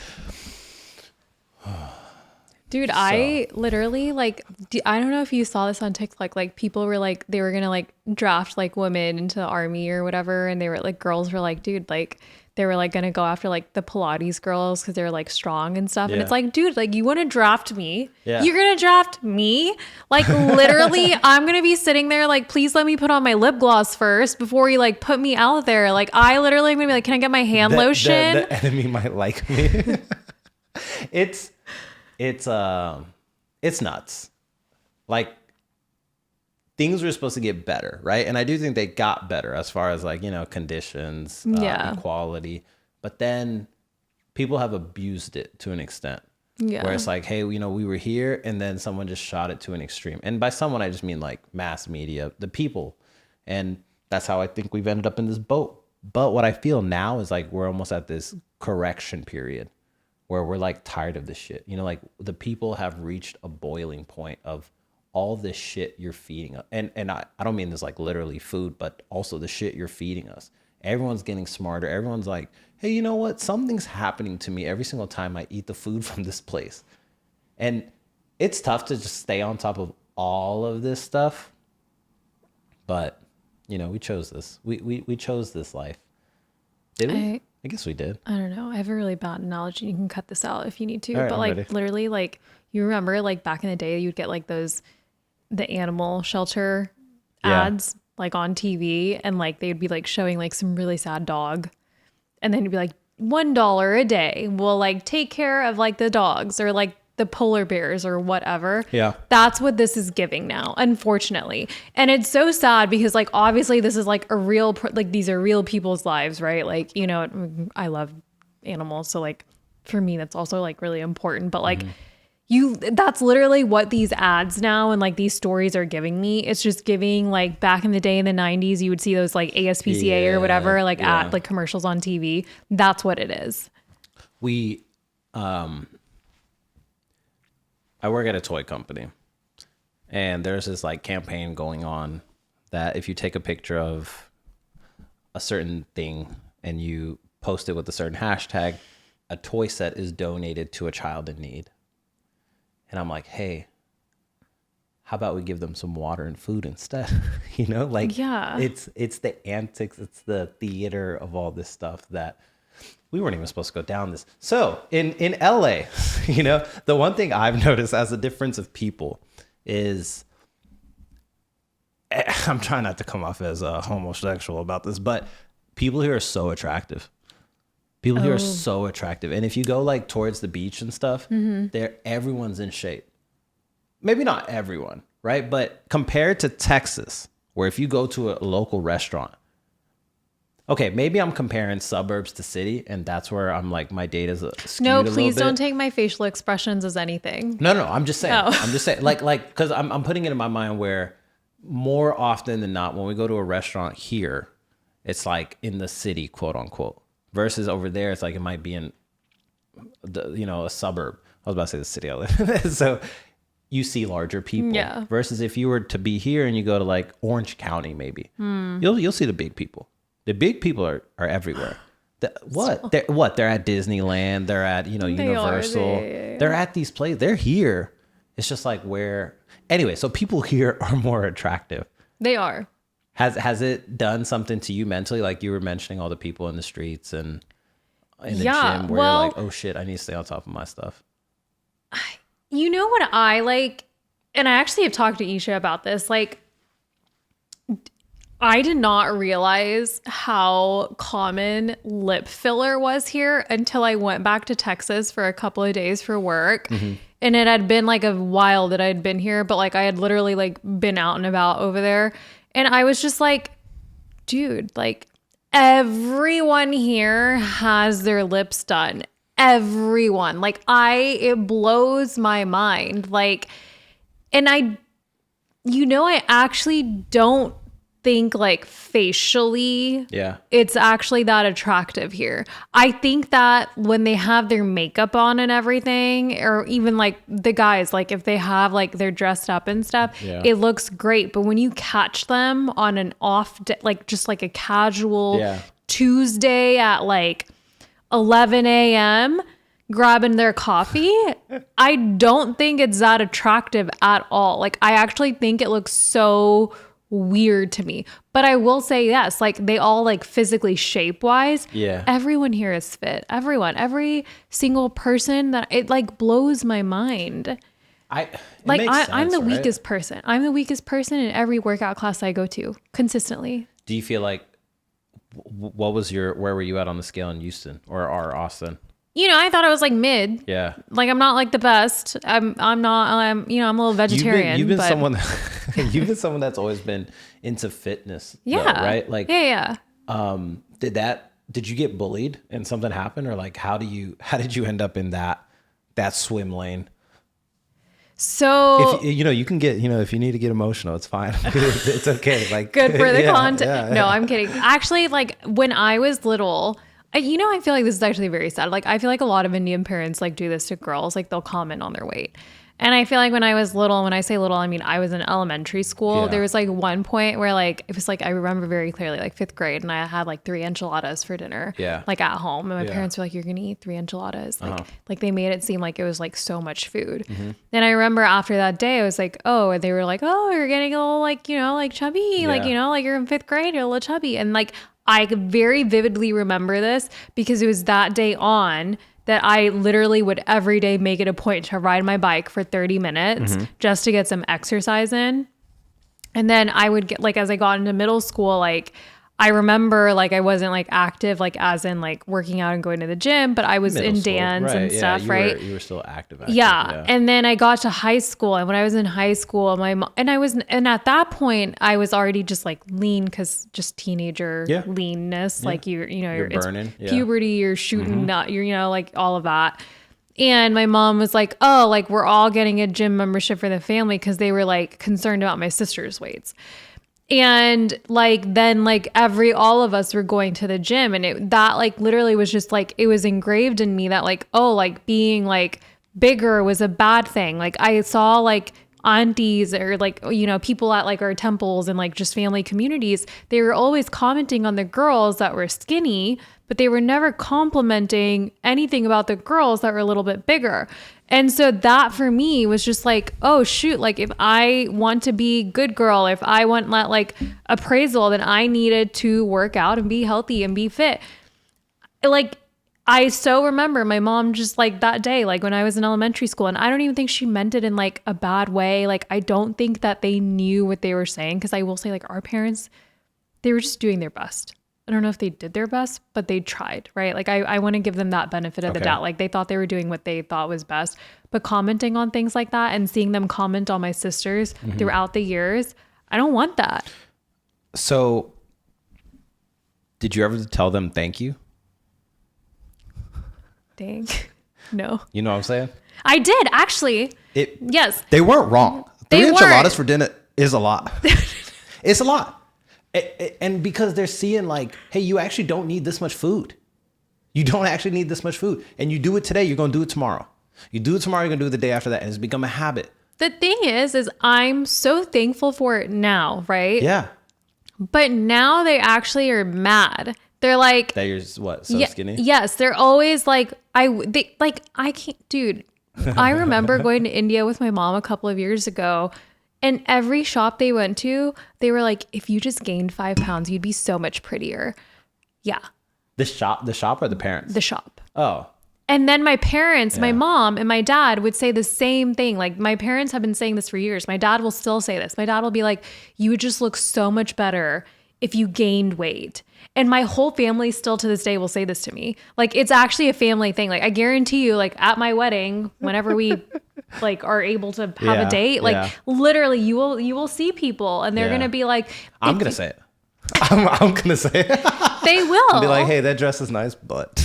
dude, I literally like, I don't know if you saw this on TikTok. Like people were like, they were going to like draft like women into the army or whatever. And they were like, girls were like, dude, like they were like going to go after like the Pilates girls because they were like strong and stuff. And it's like, dude, like you want to draft me? Yeah. You're going to draft me? Like literally, I'm going to be sitting there like, please let me put on my lip gloss first before you like put me out there. Like I literally am going to be like, can I get my hand lotion? The enemy might like me. It's nuts. Like things were supposed to get better, right? And I do think they got better as far as like, you know, conditions, equality. But then people have abused it to an extent. Yeah. Where it's like, hey, you know, we were here and then someone just shot it to an extreme. And by someone, I just mean like mass media, the people. And that's how I think we've ended up in this boat. But what I feel now is like we're almost at this correction period where we're like tired of this shit. You know, like the people have reached a boiling point of all this shit you're feeding us. And I don't mean this like literally food, but also the shit you're feeding us. Everyone's getting smarter. Everyone's like, hey, you know what? Something's happening to me every single time I eat the food from this place. And it's tough to just stay on top of all of this stuff. But, you know, we chose this. We chose this life. Did we? I guess we did. I don't know. I have a really bad analogy. You can cut this out if you need to. All right, but I'm like ready. literally like you remember like back in the day you'd get like the animal shelter ads like on TV and like they'd be like showing like some really sad dog. And then you'd be like $1 a day will like take care of like the dogs or like the polar bears or whatever. Yeah. That's what this is giving now, unfortunately. And it's so sad because like, obviously this is like a real, like these are real people's lives, right? Like, you know, I love animals. So like for me, that's also like really important, but like that's literally what these ads now and like these stories are giving me. It's just giving like back in the day in the 90s, you would see those like ASPCA or whatever, like at like commercials on TV. That's what it is. I work at a toy company and there's this like campaign going on that if you take a picture of a certain thing and you post it with a certain hashtag, a toy set is donated to a child in need. And I'm like, hey, how about we give them some water and food instead? You know, like it's the antics, it's the theater of all this stuff that we weren't even supposed to go down this. So in LA, you know, the one thing I've noticed as a difference of people is, I'm trying not to come off as homosexual about this, but people here are so attractive. People here are so attractive. And if you go like towards the beach and stuff, everyone's in shape. Maybe not everyone, right? But compared to Texas, where if you go to a local restaurant, okay, maybe I'm comparing suburbs to city, and that's where I'm like, my data's skewed a little bit. No, please don't take my facial expressions as anything. No, I'm just saying. I'm just saying, like, because I'm putting it in my mind where more often than not, when we go to a restaurant here, it's like in the city, quote unquote, versus over there, it's like it might be in the, you know, a suburb. I was about to say the city I live in. So you see larger people. Yeah. Versus if you were to be here and you go to like Orange County, maybe you'll see the big people. The big people are everywhere. They're at Disneyland. They're at, you know, Universal. They're at these places. They're here. It's just like where. Anyway, so people here are more attractive. They are. Has it done something to you mentally? Like you were mentioning all the people in the streets and in the gym where you're like, oh shit, I need to stay on top of my stuff. You know what I like? And I actually have talked to Isha about this. Like, I did not realize how common lip filler was here until I went back to Texas for a couple of days for work. Mm-hmm. And it had been like a while that I'd been here, but like I had literally like been out and about over there. And I was just like, dude, like everyone here has their lips done. Everyone. Like it blows my mind. Like, and I actually don't think like facially Yeah. it's actually that attractive here. I think that when they have their makeup on and everything, or even like the guys, like if they have like they're dressed up and stuff, Yeah. it looks great. But when you catch them on an off day, like just like a casual Yeah. Tuesday at like 11 a.m. grabbing their coffee, I don't think it's that attractive at all. Like I actually think it looks so weird to me. But I will say yes, like they all like physically shape wise. Yeah. Everyone here is fit. Every single person that it like blows my mind. I'm the weakest person. I'm the weakest person in every workout class I go to consistently. Do you feel like where were you at on the scale in Houston or Austin? You know, I thought I was like mid. Yeah. Like I'm not like the best. I'm a little vegetarian. You've been but someone you've been someone that's always been into fitness. Yeah. Though, right? Like yeah. Did you get bullied and something happened, or like how did you end up in that swim lane? So if you can get, if you need to get emotional, it's fine. It's okay. Like good for the yeah, content. yeah. No, I'm kidding. Actually, like when I was little, I feel like this is actually very sad. Like I feel like a lot of Indian parents like do this to girls. Like they'll comment on their weight. And I feel like when I was little, when I say little, I mean, I was in elementary school. Yeah. There was like one point where like, it was like, I remember very clearly, like 5th grade, and I had like 3 enchiladas for dinner, Yeah. like at home. And my Yeah. parents were like, you're going to eat 3 enchiladas. Like, Uh-huh. like they made it seem like it was like so much food. Mm-hmm. And I remember after that day, I was like, oh, and they were like, oh, you're getting a little like, like chubby, like, Yeah. like you're in 5th grade, you're a little chubby. And like, I very vividly remember this because it was that day on that I literally would every day make it a point to ride my bike for 30 minutes just to get some exercise in. And then I would get like, as I got into middle school, like I remember like I wasn't like active, like as in like working out and going to the gym, but I was Middle in school. dance Right, and yeah, stuff, right? You were still active. Yeah. And then I got to high school, and when I was in high school, and at that point I was already just like lean, cause just teenager leanness. Like you're it's burning. Yeah. puberty, you're shooting nut, you're like all of that. And my mom was like, oh, like we're all getting a gym membership for the family, cause they were like concerned about my sister's weights. And like, then like all of us were going to the gym, and that like literally was just like, it was engraved in me that like, oh, like being like bigger was a bad thing. Like I saw like aunties or like, people at like our temples and like just family communities, they were always commenting on the girls that were skinny, but they were never complimenting anything about the girls that were a little bit bigger. And so that for me was just like, oh shoot, like if I want to be good girl, if I want like appraisal, then I needed to work out and be healthy and be fit. Like I so remember my mom just like that day, like when I was in elementary school, and I don't even think she meant it in like a bad way. Like I don't think that they knew what they were saying, because I will say like our parents, they were just doing their best. I don't know if they did their best, but they tried, right? Like I want to give them that benefit of the doubt. Like they thought they were doing what they thought was best, but commenting on things like that and seeing them comment on my sisters throughout the years, I don't want that. So did you ever tell them thank you? Dang. No. You know what I'm saying? I did actually. Yes. They weren't wrong. They 3 enchiladas weren't. for dinner is a lot. It's a lot. And because they're seeing like, hey, you actually don't need this much food. You don't actually need this much food. And you do it today, you're going to do it tomorrow. You do it tomorrow, you're going to do it the day after that. And it's become a habit. The thing is I'm so thankful for it now, right? Yeah. But now they actually are mad. They're like, that you're what, so skinny? Yes. They're always like, I can't, dude. I remember going to India with my mom a couple of years ago, and every shop they went to, they were like, if you just gained 5 pounds, you'd be so much prettier. Yeah. The shop or the parents? The shop. Oh. And then my parents, my mom and my dad would say the same thing. Like my parents have been saying this for years. My dad will still say this. My dad will be like, you would just look so much better if you gained weight. And my whole family still to this day will say this to me. Like it's actually a family thing. Like I guarantee you, like at my wedding, whenever we like are able to have a date, like literally you will see people and they're going to be like, I'm going to say it. I'm going to say it. They will. And be like, hey, that dress is nice, but.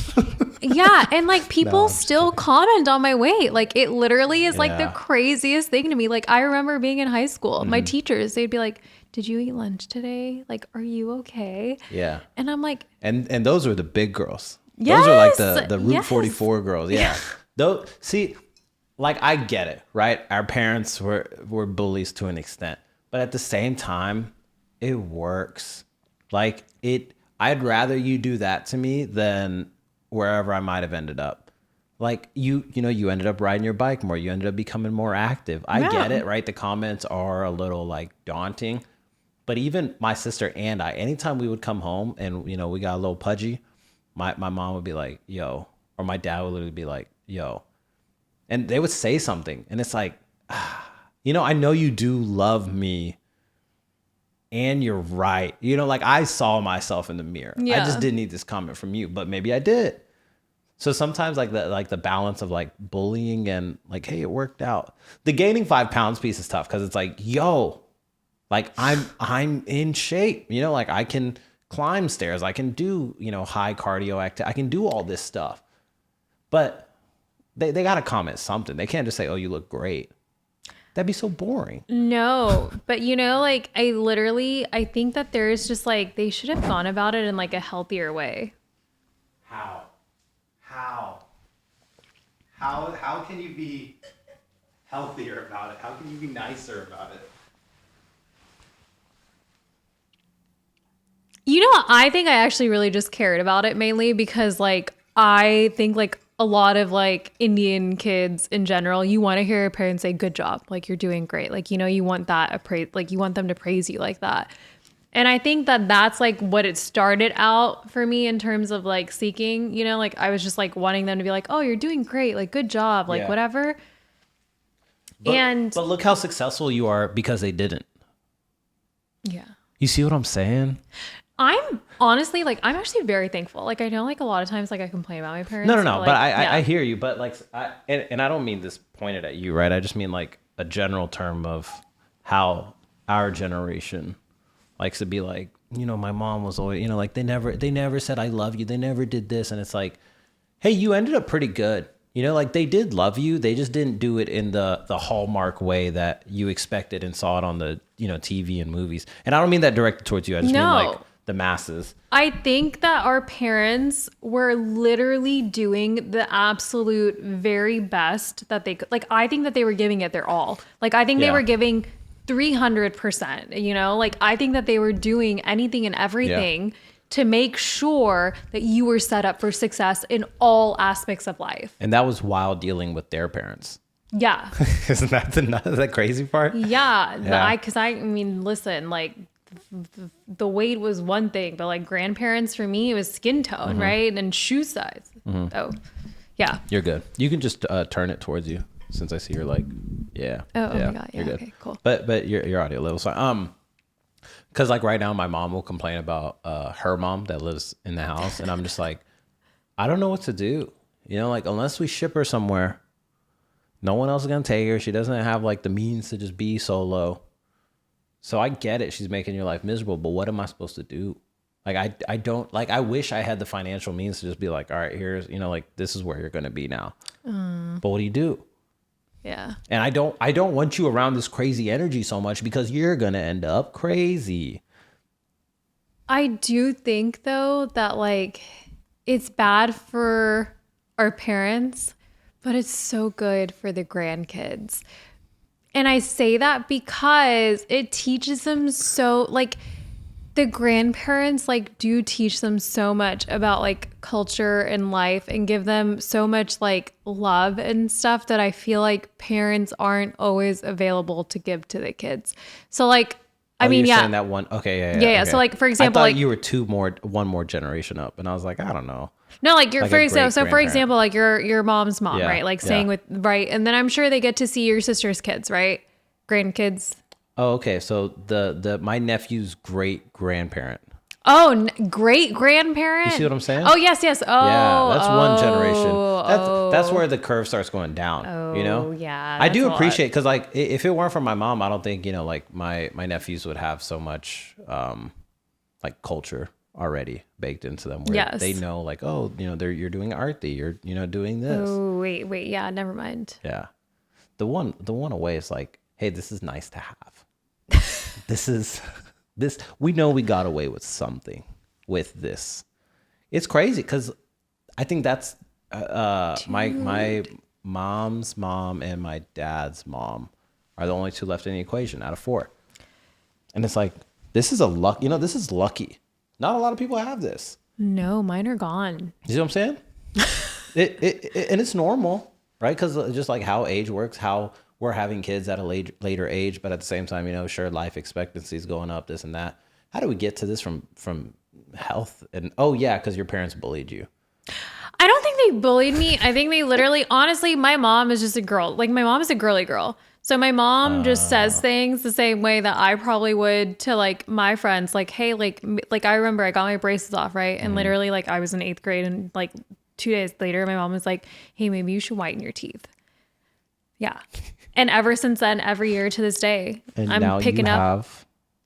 Yeah. And like people still comment on my weight. Like it literally is like the craziest thing to me. Like I remember being in high school, my teachers, they'd be like, did you eat lunch today? Like, are you okay? Yeah. And I'm like, And those were the big girls. Those are like the Route yes. 44 girls. Yeah. Those, see, like I get it, right? Our parents were bullies to an extent, but at the same time, it works. Like I'd rather you do that to me than wherever I might have ended up. Like you ended up riding your bike more. You ended up becoming more active. I get it, right? The comments are a little like daunting, but even my sister and I, anytime we would come home and we got a little pudgy, my mom would be like, yo, or my dad would literally be like, yo, and they would say something, and it's like, I know you do love me, and you're right. Like I saw myself in the mirror. I just didn't need this comment from you, but maybe I did. So sometimes like the balance of like bullying and like, hey, it worked out. The gaining 5 pounds piece is tough because it's like, yo, like I'm in shape. Like I can climb stairs. I can do, high cardio activity. I can do all this stuff. But they got to comment something. They can't just say, oh, you look great. That'd be so boring. No, but like I think that there's just like, they should have gone about it in like a healthier way. How can you be healthier about it? How can you be nicer about it? I think I actually really just cared about it mainly because like I think like a lot of like Indian kids in general, you want to hear your parents say good job, like you're doing great, like you want that like you want them to praise you like that. And I think that that's like what it started out for me in terms of like seeking, like I was just like wanting them to be like, oh, you're doing great, like good job, like whatever. But look how successful you are because they didn't. Yeah. You see what I'm saying? I'm honestly like, I'm actually very thankful. Like I know like a lot of times like I complain about my parents. No. Like, but I hear you. But like, and I don't mean this pointed at you, right? I just mean like a general term of how our generation likes to be like, my mom was always, like they never said I love you. They never did this. And it's like, hey, you ended up pretty good. Like they did love you. They just didn't do it in the Hallmark way that you expected and saw it on the, TV and movies. And I don't mean that directed towards you. I just mean like the masses. I think that our parents were literally doing the absolute very best that they could. Like, I think that they were giving it their all. Like, I think they were giving 300%, like I think that they were doing anything and everything to make sure that you were set up for success in all aspects of life. And that was while dealing with their parents. Yeah. Isn't that the crazy part? Yeah. Because I mean, listen, like the weight was one thing, but like grandparents for me, it was skin tone, right? And shoe size. Oh, yeah. You're good. You can just turn it towards you since I see you're like, yeah. Oh my God. Yeah. You're good. Okay, cool. But your audio level. So, because like right now my mom will complain about her mom that lives in the house. And I'm just like, I don't know what to do. Like unless we ship her somewhere, no one else is going to take her. She doesn't have like the means to just be solo. So I get it. She's making your life miserable, but what am I supposed to do? Like, I don't like, I wish I had the financial means to just be like, all right, here's, like this is where you're going to be now. But what do you do? Yeah. And I don't want you around this crazy energy so much because you're going to end up crazy. I do think though that like it's bad for our parents, but it's so good for the grandkids. And I say that because it teaches them so like the grandparents like do teach them so much about like culture and life and give them so much like love and stuff that I feel like parents aren't always available to give to the kids. So like, I mean, you're yeah. saying that one. Okay. Yeah. Yeah. Okay. So like, for example, I thought like you were one more generation up. And I was like, I don't know. no, like your, Like for a example, so for great-grandparent. example, like your mom's mom, Yeah, right? Like yeah. staying with, right. And then I'm sure they get to see your sister's kids, right? Grandkids. Oh, okay. So my nephew's great grandparent. Oh, great grandparent. You see what I'm saying? Oh, yes. Oh, yeah, that's one generation. That's where the curve starts going down. Oh, yeah. I do that's a appreciate because like if it weren't for my mom, I don't think like my nephews would have so much like culture already baked into them. Where Yes. they know like, oh, you're doing arty, you're doing this. Oh, wait. Yeah, never mind. Yeah, the one away is like, hey, this is nice to have. this is this, we know we got away with something with this. It's crazy because I think that's my mom's mom and my dad's mom are the only two left in the equation out of 4. And it's like, this is a luck. This is lucky. Not a lot of people have this. No, mine are gone. You see what I'm saying? And it's normal, right? Because just like how age works, how we're having kids at a later age, but at the same time, sure, life expectancy is going up, this and that. How do we get to this from health? And because your parents bullied you. I don't think they bullied me. I think they literally, honestly, my mom is just a girl. Like, my mom is a girly girl. So my mom just says things the same way that I probably would to like my friends. Like, hey, like I remember I got my braces off, right? And literally, like, I was in 8th grade, and like 2 days later, my mom was like, hey, maybe you should whiten your teeth. Yeah. And ever since then, every year to this day, And I'm now picking you up.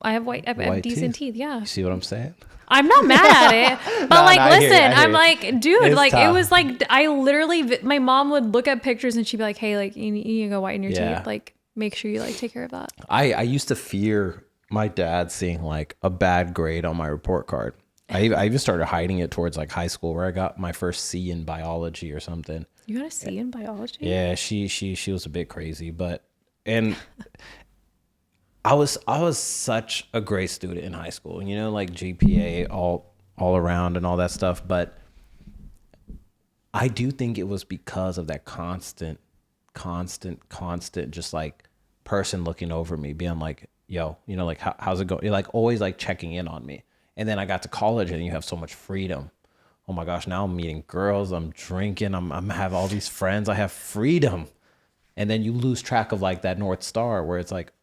I have white decent teeth. Yeah. You see what I'm saying? I'm not mad at it, but No, like, no, I hear you, listen, I hear I'm you. like, dude, It's like, tough. it was like, I literally, my mom would look at pictures and she'd be like, hey, like, you need to go whiten your Yeah. teeth. Like, make sure you like take care of that. I used to fear my dad seeing like a bad grade on my report card. I even started hiding it towards like high school, where I got my first C in biology or something. You got a C in biology? Yeah, she was a bit crazy, and I was such a great student in high school, like GPA all around and all that stuff. But I do think it was because of that constant, just like person looking over me, being like, yo, like, how's it going? You're like always like checking in on me. And then I got to college, and you have so much freedom. Oh my gosh, now I'm meeting girls, I'm drinking, I'm have all these friends, I have freedom. And then you lose track of like that North Star, where it's like,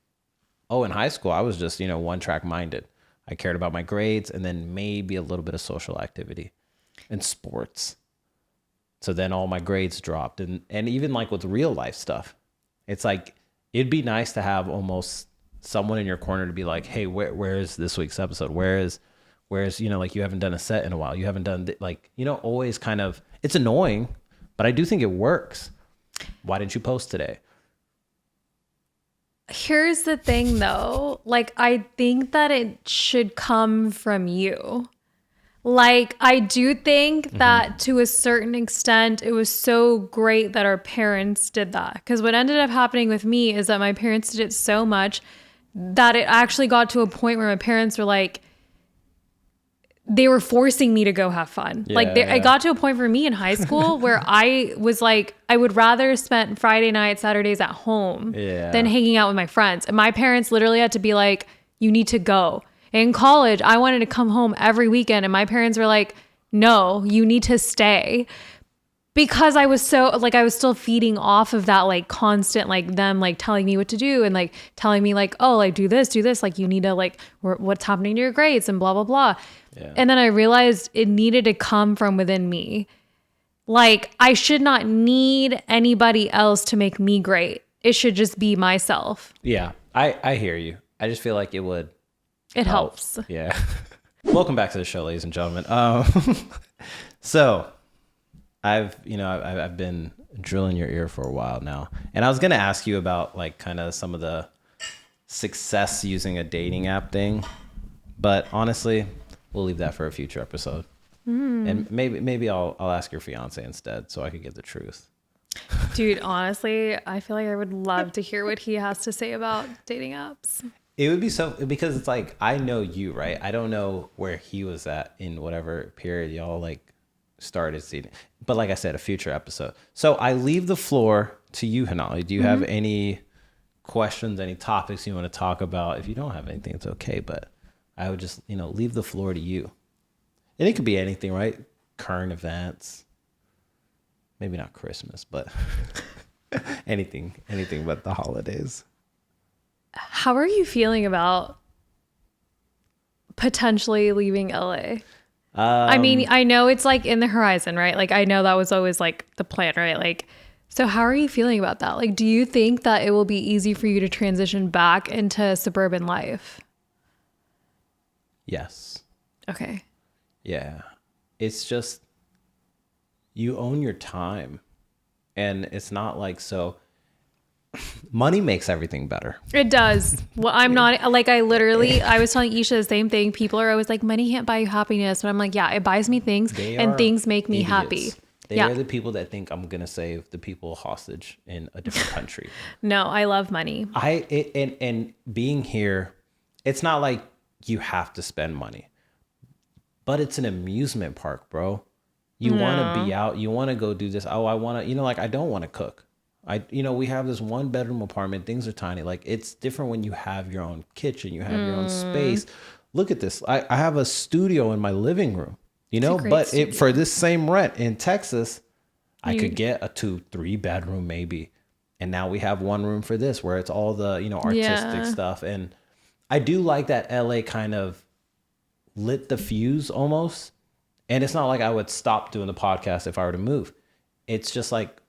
oh, in high school, I was just, one track minded. I cared about my grades and then maybe a little bit of social activity and sports. So then all my grades dropped. And even like with real life stuff, it's like, it'd be nice to have almost someone in your corner to be like, hey, where is this week's episode? Where's, like, you haven't done a set in a while. You haven't done always kind of, it's annoying, but I do think it works. Why didn't you post today? Here's the thing though. Like, I think that it should come from you. Like, I do think that to a certain extent, it was so great that our parents did that. Because what ended up happening with me is that my parents did it so much that it actually got to a point where my parents were like, they were forcing me to go have fun. I got to a point for me in high school where I was like, I would rather spend Friday nights, Saturdays at home than hanging out with my friends. And my parents literally had to be like, you need to go. In college, I wanted to come home every weekend. And my parents were like, no, you need to stay. Because I was so like, I was still feeding off of that, like, constant, like, them like telling me what to do and like telling me like, oh, like, do this, like, you need to like, what's happening to your grades and blah, blah, blah. Yeah. And then I realized it needed to come from within me. Like, I should not need anybody else to make me great. It should just be myself. Yeah, I hear you. I just feel like it would. It helps. Yeah. Welcome back to the show, ladies and gentlemen. So I've been drilling your ear for a while now, and I was going to ask you about like kind of some of the success using a dating app thing, but honestly, we'll leave that for a future episode. And maybe I'll ask your fiance instead, so I could get the truth. Dude, honestly, I feel like I would love to hear what he has to say about dating apps. It would be so, because it's like, I know you, right? I don't know where he was at in whatever period y'all like started seeing. But like I said, a future episode. So I leave the floor to you, Henali. Do you have any questions, any topics you want to talk about? If you don't have anything, it's okay. But I would just, leave the floor to you. And it could be anything, right? Current events. Maybe not Christmas, but anything but the holidays. How are you feeling about potentially leaving LA? I mean, I know it's like in the horizon, right? Like, I know that was always like the plan, right? Like, so how are you feeling about that? Like, do you think that it will be easy for you to transition back into suburban life? Yes. Okay. Yeah. It's just, you own your time. And it's not like, so money makes everything better. It does. Well, I'm not like I was telling Isha the same thing. People are always like, money can't buy you happiness. But I'm like, yeah, it buys me things and things make me happy. They are the people that think I'm going to save the people hostage in a different country. No, I love money. And being here, it's not like you have to spend money, but it's an amusement park, bro. You want to be out. You want to go do this. Oh, I want to, like, I don't want to cook. We have this 1-bedroom apartment. Things are tiny. Like, it's different when you have your own kitchen, you have your own space. Look at this. I have a studio in my living room, but for this same rent in Texas, I could get a 2-3 bedroom maybe. And now we have one room for this where it's all the, artistic stuff. And I do like that LA kind of lit the fuse almost. And it's not like I would stop doing the podcast if I were to move. It's just like,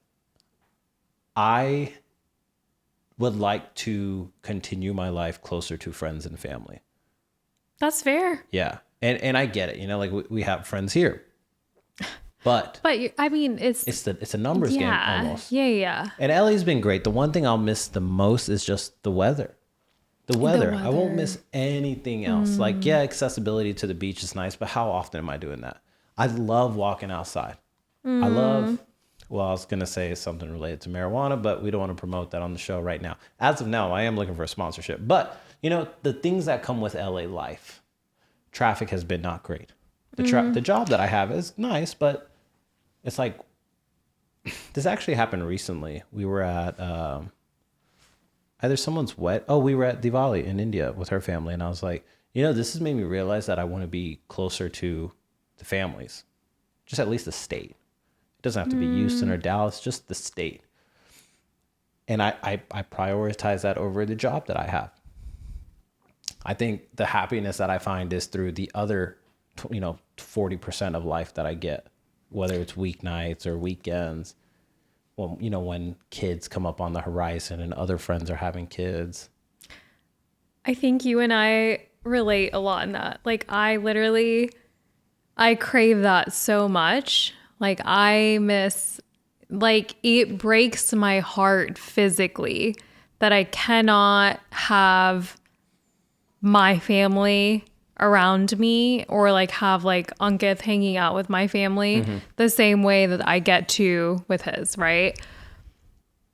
I would like to continue my life closer to friends and family. That's fair. Yeah. And I get it, like we have friends here. But I mean, it's a numbers game almost. Yeah. And LA's been great. The one thing I'll miss the most is just the weather. The weather. I won't miss anything else. Like, yeah, accessibility to the beach is nice, but how often am I doing that? I love walking outside. I was going to say something related to marijuana, but we don't want to promote that on the show right now. As of now, I am looking for a sponsorship. But, the things that come with LA life, traffic has been not great. The job that I have is nice, but it's like, this actually happened recently. We were at either someone's wed. Oh, we were at Diwali in India with her family. And I was like, this has made me realize that I want to be closer to the families, just at least the state. It doesn't have to be Houston or Dallas, just the state. And I prioritize that over the job that I have. I think the happiness that I find is through the other, 40% of life that I get, whether it's weeknights or weekends. Well, when kids come up on the horizon and other friends are having kids. I think you and I relate a lot in that. Like, I crave that so much. Like, it breaks my heart physically that I cannot have my family around me or have Ankith hanging out with my family the same way that I get to with his, right?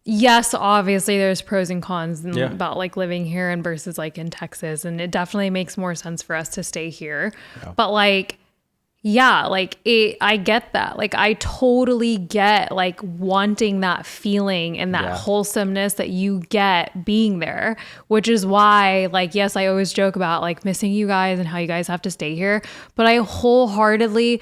Yes, obviously there's pros and cons about living here and versus in Texas, and it definitely makes more sense for us to stay here. Yeah. But I get that. I totally get wanting that feeling and that wholesomeness that you get being there, which is why yes, I always joke about missing you guys and how you guys have to stay here. But I wholeheartedly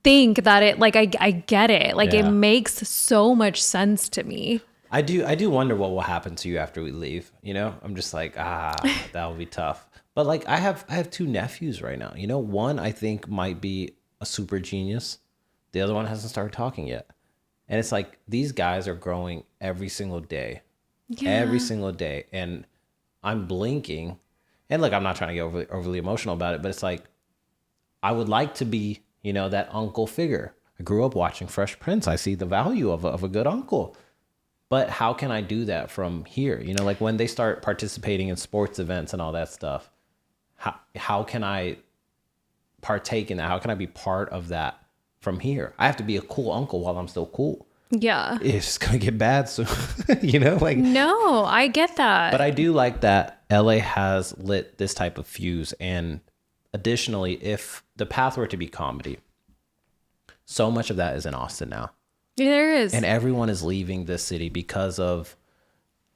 think that I get it. It makes so much sense to me. I do wonder what will happen to you after we leave. I'm just that'll be tough. But I have 2 nephews right now. One I think might be a super genius. The other one hasn't started talking yet. And it's these guys are growing every single day. Yeah. Every single day. And I'm blinking. And I'm not trying to get overly emotional about it, but it's I would like to be, that uncle figure. I grew up watching Fresh Prince. I see the value of a good uncle. But how can I do that from here? When they start participating in sports events and all that stuff. How can I partake in that? How can I be part of that from here? I have to be a cool uncle while I'm still cool. Yeah. It's going to get bad. So, No, I get that. But I do like that LA has lit this type of fuse. And additionally, if the path were to be comedy, so much of that is in Austin now. Yeah, there is. And everyone is leaving this city because of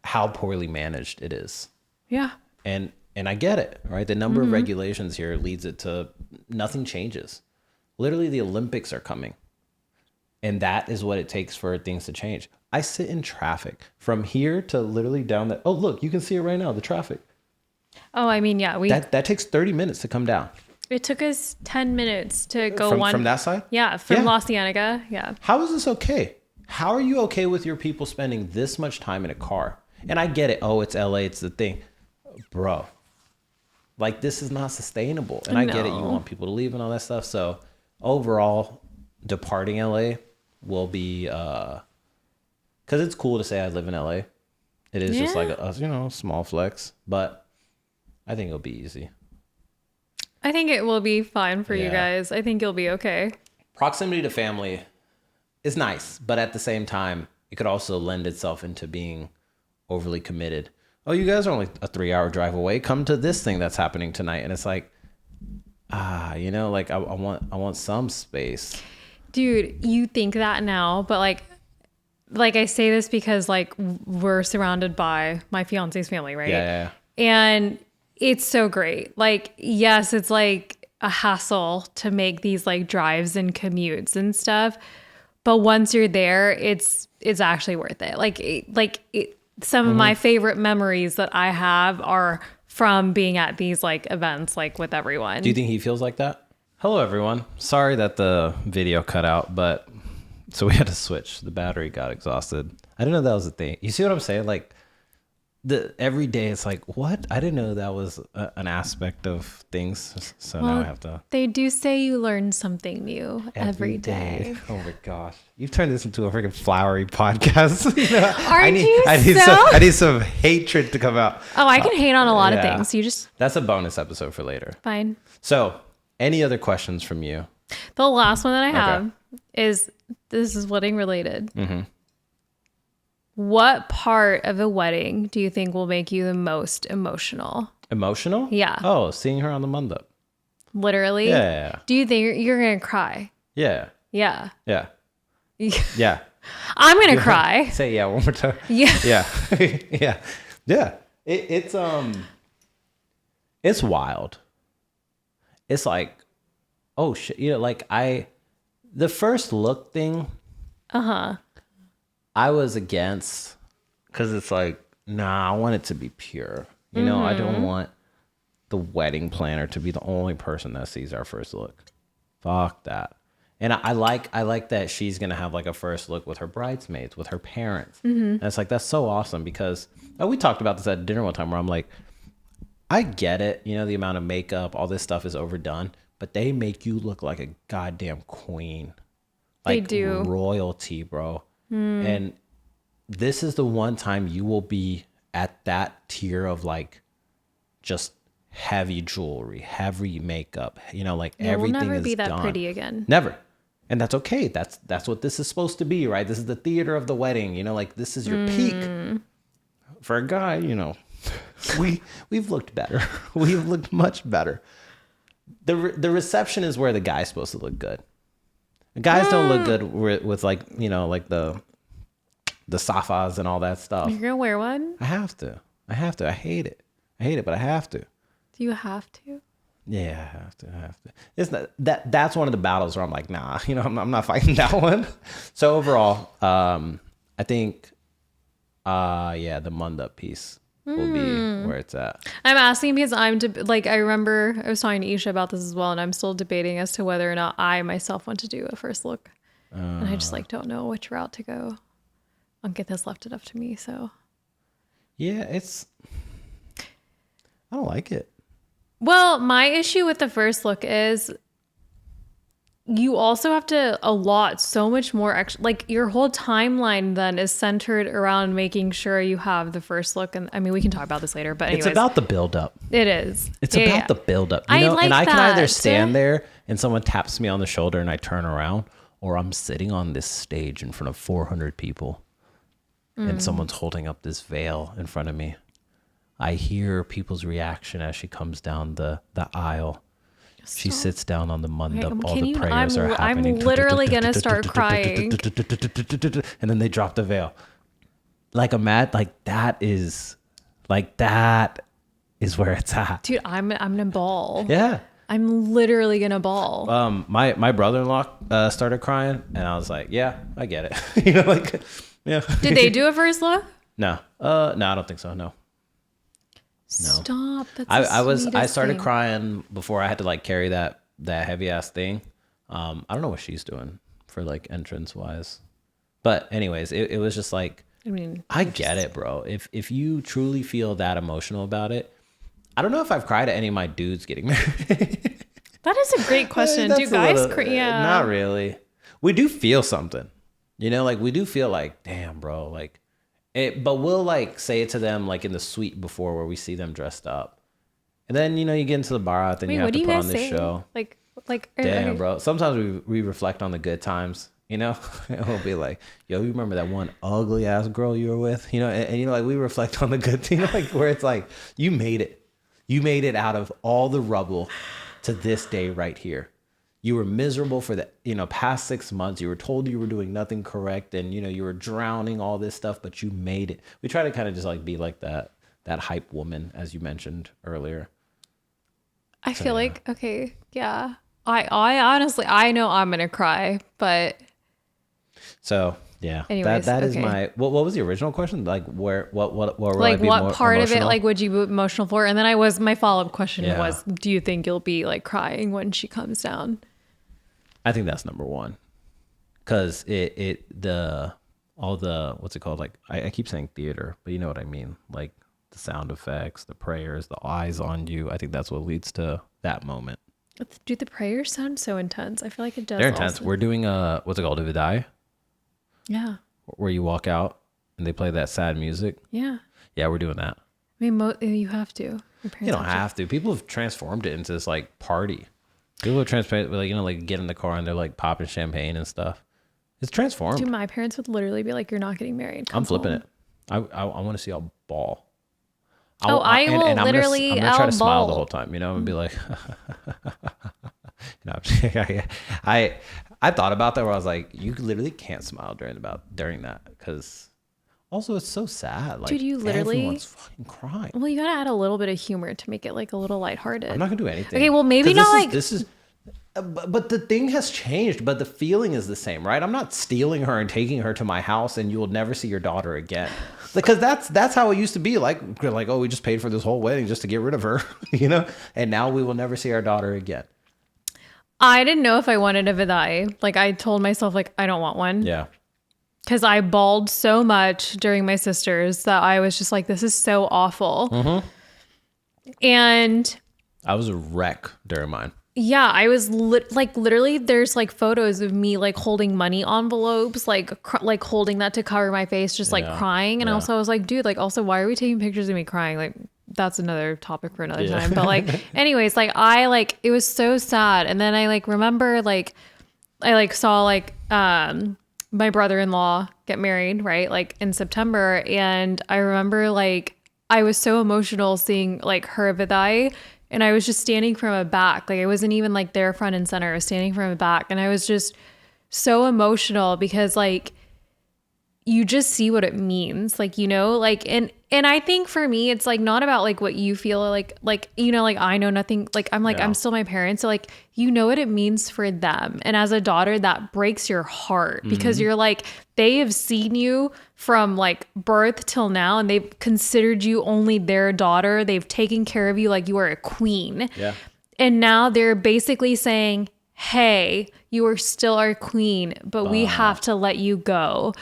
how poorly managed it is. Yeah. And I get it, right? The number of regulations here leads it to nothing changes. Literally, the Olympics are coming. And that is what it takes for things to change. I sit in traffic from here to literally down that. Oh, look, you can see it right now, the traffic. Oh, I mean, yeah. That takes 30 minutes to come down. It took us 10 minutes to go from that side? Yeah, from La Cienega. Yeah. How is this okay? How are you okay with your people spending this much time in a car? And I get it. Oh, it's LA. It's the thing. Bro. This is not sustainable. And I get it. You want people to leave and all that stuff. So overall, departing LA will be, because it's cool to say I live in LA. It is just like a small flex, but I think it'll be easy. I think it will be fine for you guys. I think you'll be okay. Proximity to family is nice, but at the same time, it could also lend itself into being overly committed. Oh, you guys are only a 3-hour drive away. Come to this thing that's happening tonight. And it's like, like I want some space. Dude, you think that now, but like I say this because like we're surrounded by my fiance's family, right? Yeah. And it's so great. Like, yes, it's like a hassle to make these like drives and commutes and stuff. But once you're there, it's actually worth it. Some of my favorite memories that I have are from being at these like events, like with everyone. Do you think he feels like that? Hello, everyone. Sorry that the video cut out, but so we had to switch. The battery got exhausted. I didn't know that was a thing. You see what I'm saying? Like every day it's like, what? I didn't know that was an aspect of things. So now I have to. They do say you learn something new every day. Oh my gosh. You've turned this into a freaking flowery podcast. I need some hatred to come out. Oh, I can hate on a lot of things. That's a bonus episode for later. Fine. So, any other questions from you? The last one that I have is, this is wedding related. Mm-hmm. What part of a wedding do you think will make you the most emotional? Emotional? Yeah. Oh, seeing her on the mandap. Literally? Yeah. Do you think you're going to cry? Yeah. Yeah. Yeah. Yeah. I'm going to cry. Say yeah one more time. Yeah. Yeah. Yeah. It's wild. It's like, oh shit, the first look thing. I was against, because it's like, nah, I want it to be pure. I don't want the wedding planner to be the only person that sees our first look. Fuck that. And I like that she's gonna have like a first look with her bridesmaids, with her parents. And it's like, that's so awesome, because we talked about this at dinner one time where I'm like, I get it, the amount of makeup, all this stuff is overdone, but they make you look like a goddamn queen. Like, they do. Royalty, bro. And this is the one time you will be at that tier of like just heavy jewelry, heavy makeup, like everything is done. We'll never be that pretty again. Never. And that's okay. That's what this is supposed to be, right? This is the theater of the wedding, like this is your peak. For a guy, we've looked better. We've looked much better. The reception is where the guy's supposed to look good. Guys don't look good with like, like the safas and all that stuff. You're gonna wear one? I have to. I hate it, but I have to. Do you have to? Yeah, I have to. It's not, that's one of the battles where I'm like, nah, I'm not fighting that one. So overall, I think, the mandap piece will be where it's at. I'm asking because I remember I was talking to Isha about this as well, and I'm still debating as to whether or not I myself want to do a first look. And I just don't know which route to go. Ankit has left it up to me, so. Yeah, I don't like it. Well, my issue with the first look is you also have to allot so much more extra, like your whole timeline then is centered around making sure you have the first look. And I mean, we can talk about this later, but anyways. It's about the build-up. It is. It's about the build-up. And I can either stand there and someone taps me on the shoulder and I turn around, or I'm sitting on this stage in front of 400 people and someone's holding up this veil in front of me. I hear people's reaction as she comes down the aisle. Stop. She sits down on the mandap. All the prayers are happening. I'm literally going to start crying. And then they drop the veil. Like that is where it's at. Dude, I'm going to bawl. Yeah. I'm literally going to bawl. My brother-in-law started crying, and I was like, yeah, I get it. Yeah. Did they do a first look? No. No, I don't think so. No. Stop. That's I started crying before I had to carry that heavy ass thing. I don't know what she's doing for entrance wise, but anyways, it was just I get it, bro. If you truly feel that emotional about it, I don't know if I've cried at any of my dudes getting married. That is a great question. Do guys cry? Yeah. Not really. We do feel something, we do feel damn, bro, But we'll like say it to them like in the suite before where we see them dressed up. And then, you get into the bar, then you have to put on this show. Damn, bro. Sometimes we reflect on the good times, and we'll be like, yo, you remember that one ugly ass girl you were with? And like we reflect on the good thing, like where it's like, you made it. You made it out of all the rubble to this day right here. You were miserable for the, past 6 months. You were told you were doing nothing correct and, you were drowning all this stuff, but you made it. We try to kind of just like be like that hype woman, as you mentioned earlier. I feel like, okay, yeah. I honestly, I know I'm going to cry, but. So, yeah. Anyways, that is my, what was the original question? Like what like what part of it, like would you be emotional for? And then my follow-up question was, do you think you'll be like crying when she comes down? I think that's number one. Cause all the, what's it called? Like I keep saying theater, but you know what I mean? Like the sound effects, the prayers, the eyes on you. I think that's what leads to that moment. Do the prayers sound so intense? I feel like it does. They're intense. We're doing what's it called? A Vidai? Yeah. Where you walk out and they play that sad music. Yeah. Yeah, we're doing that. I mean, you have to. You don't have to. People have transformed it into this like party. People have transformed, like, like get in the car and they're like popping champagne and stuff. It's transformed. Dude, my parents would literally be like, "You're not getting married. I'm flipping it. I want to see a ball. I will literally. I'm gonna try to smile the whole time. I'm gonna be like, I thought about that where I was like, you literally can't smile during that because also it's so sad. Like, dude, you literally everyone's fucking crying. Well, you gotta add a little bit of humor to make it like a little lighthearted. I'm not gonna do anything. Okay, well maybe not like this is. But the thing has changed, but the feeling is the same, right? I'm not stealing her and taking her to my house and you will never see your daughter again. Because that's how it used to be. Like, oh, we just paid for this whole wedding just to get rid of her, and now we will never see our daughter again. I didn't know if I wanted a vidai. Like I told myself like, I don't want one. Yeah. Because I bawled so much during my sister's that I was just like, this is so awful. Mm-hmm. And I was a wreck during mine. Yeah, I was literally there's like photos of me like holding money envelopes, like holding that to cover my face, just like crying. And also I was like, dude, like also why are we taking pictures of me crying? Like that's another topic for another time. But like anyways, like it was so sad. And then I like remember like I like saw like my brother-in-law get married, right? Like in September. And I remember like I was so emotional seeing like her vidai. And I was just standing from a back. Like I wasn't even like there front and center. I was standing from a back. And I was just so emotional because like you just see what it means. Like, like and I think for me, it's like not about like what you feel like, like I know nothing. Like I'm like, I'm still my parents. So like, what it means for them. And as a daughter, that breaks your heart because you're like, they have seen you from like birth till now and they've considered you only their daughter. They've taken care of you like you are a queen. Yeah. And now they're basically saying, hey, you are still our queen, but we have to let you go.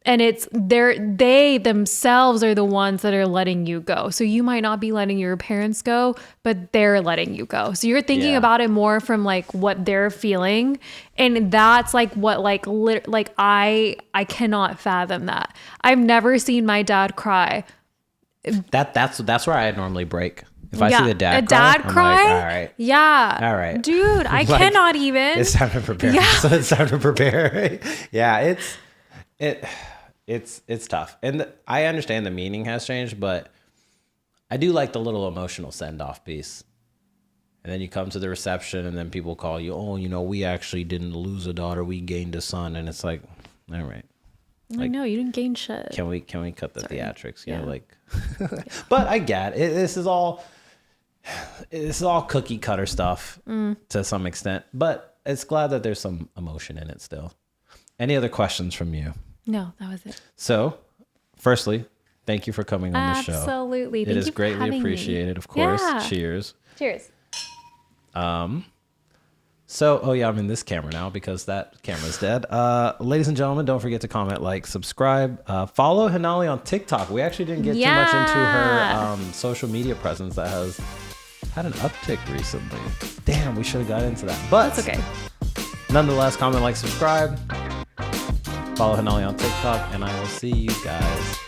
And it's they themselves are the ones that are letting you go. So you might not be letting your parents go, but they're letting you go. So you're thinking about it more from like what they're feeling. And that's like what like I cannot fathom that. I've never seen my dad cry. That's where I normally break. If I see the dad cry, I'm like, all right. Yeah. All right. Dude, I like, cannot even. It's time to prepare. Yeah. So it's time to prepare. Yeah, it's tough. And I understand the meaning has changed, but I do like the little emotional send-off piece. And then you come to the reception and then people call you, oh, we actually didn't lose a daughter, we gained a son. And it's like, all right. Like, no, you didn't gain shit. Can we cut the theatrics? But I get it. This is all cookie cutter stuff to some extent, but it's glad that there's some emotion in it still. Any other questions from you? No, that was it. So, firstly, thank you for coming on the show. Absolutely. It is greatly appreciated, of course. Yeah. Cheers. Cheers. So, I'm in this camera now because that camera's dead. Ladies and gentlemen, don't forget to comment, like, subscribe. Follow Henali on TikTok. We actually didn't get too much into her social media presence that has had an uptick recently. Damn, we should have got into that. But that's okay. Nonetheless, comment, like, subscribe. Follow Henali on TikTok, and I will see you guys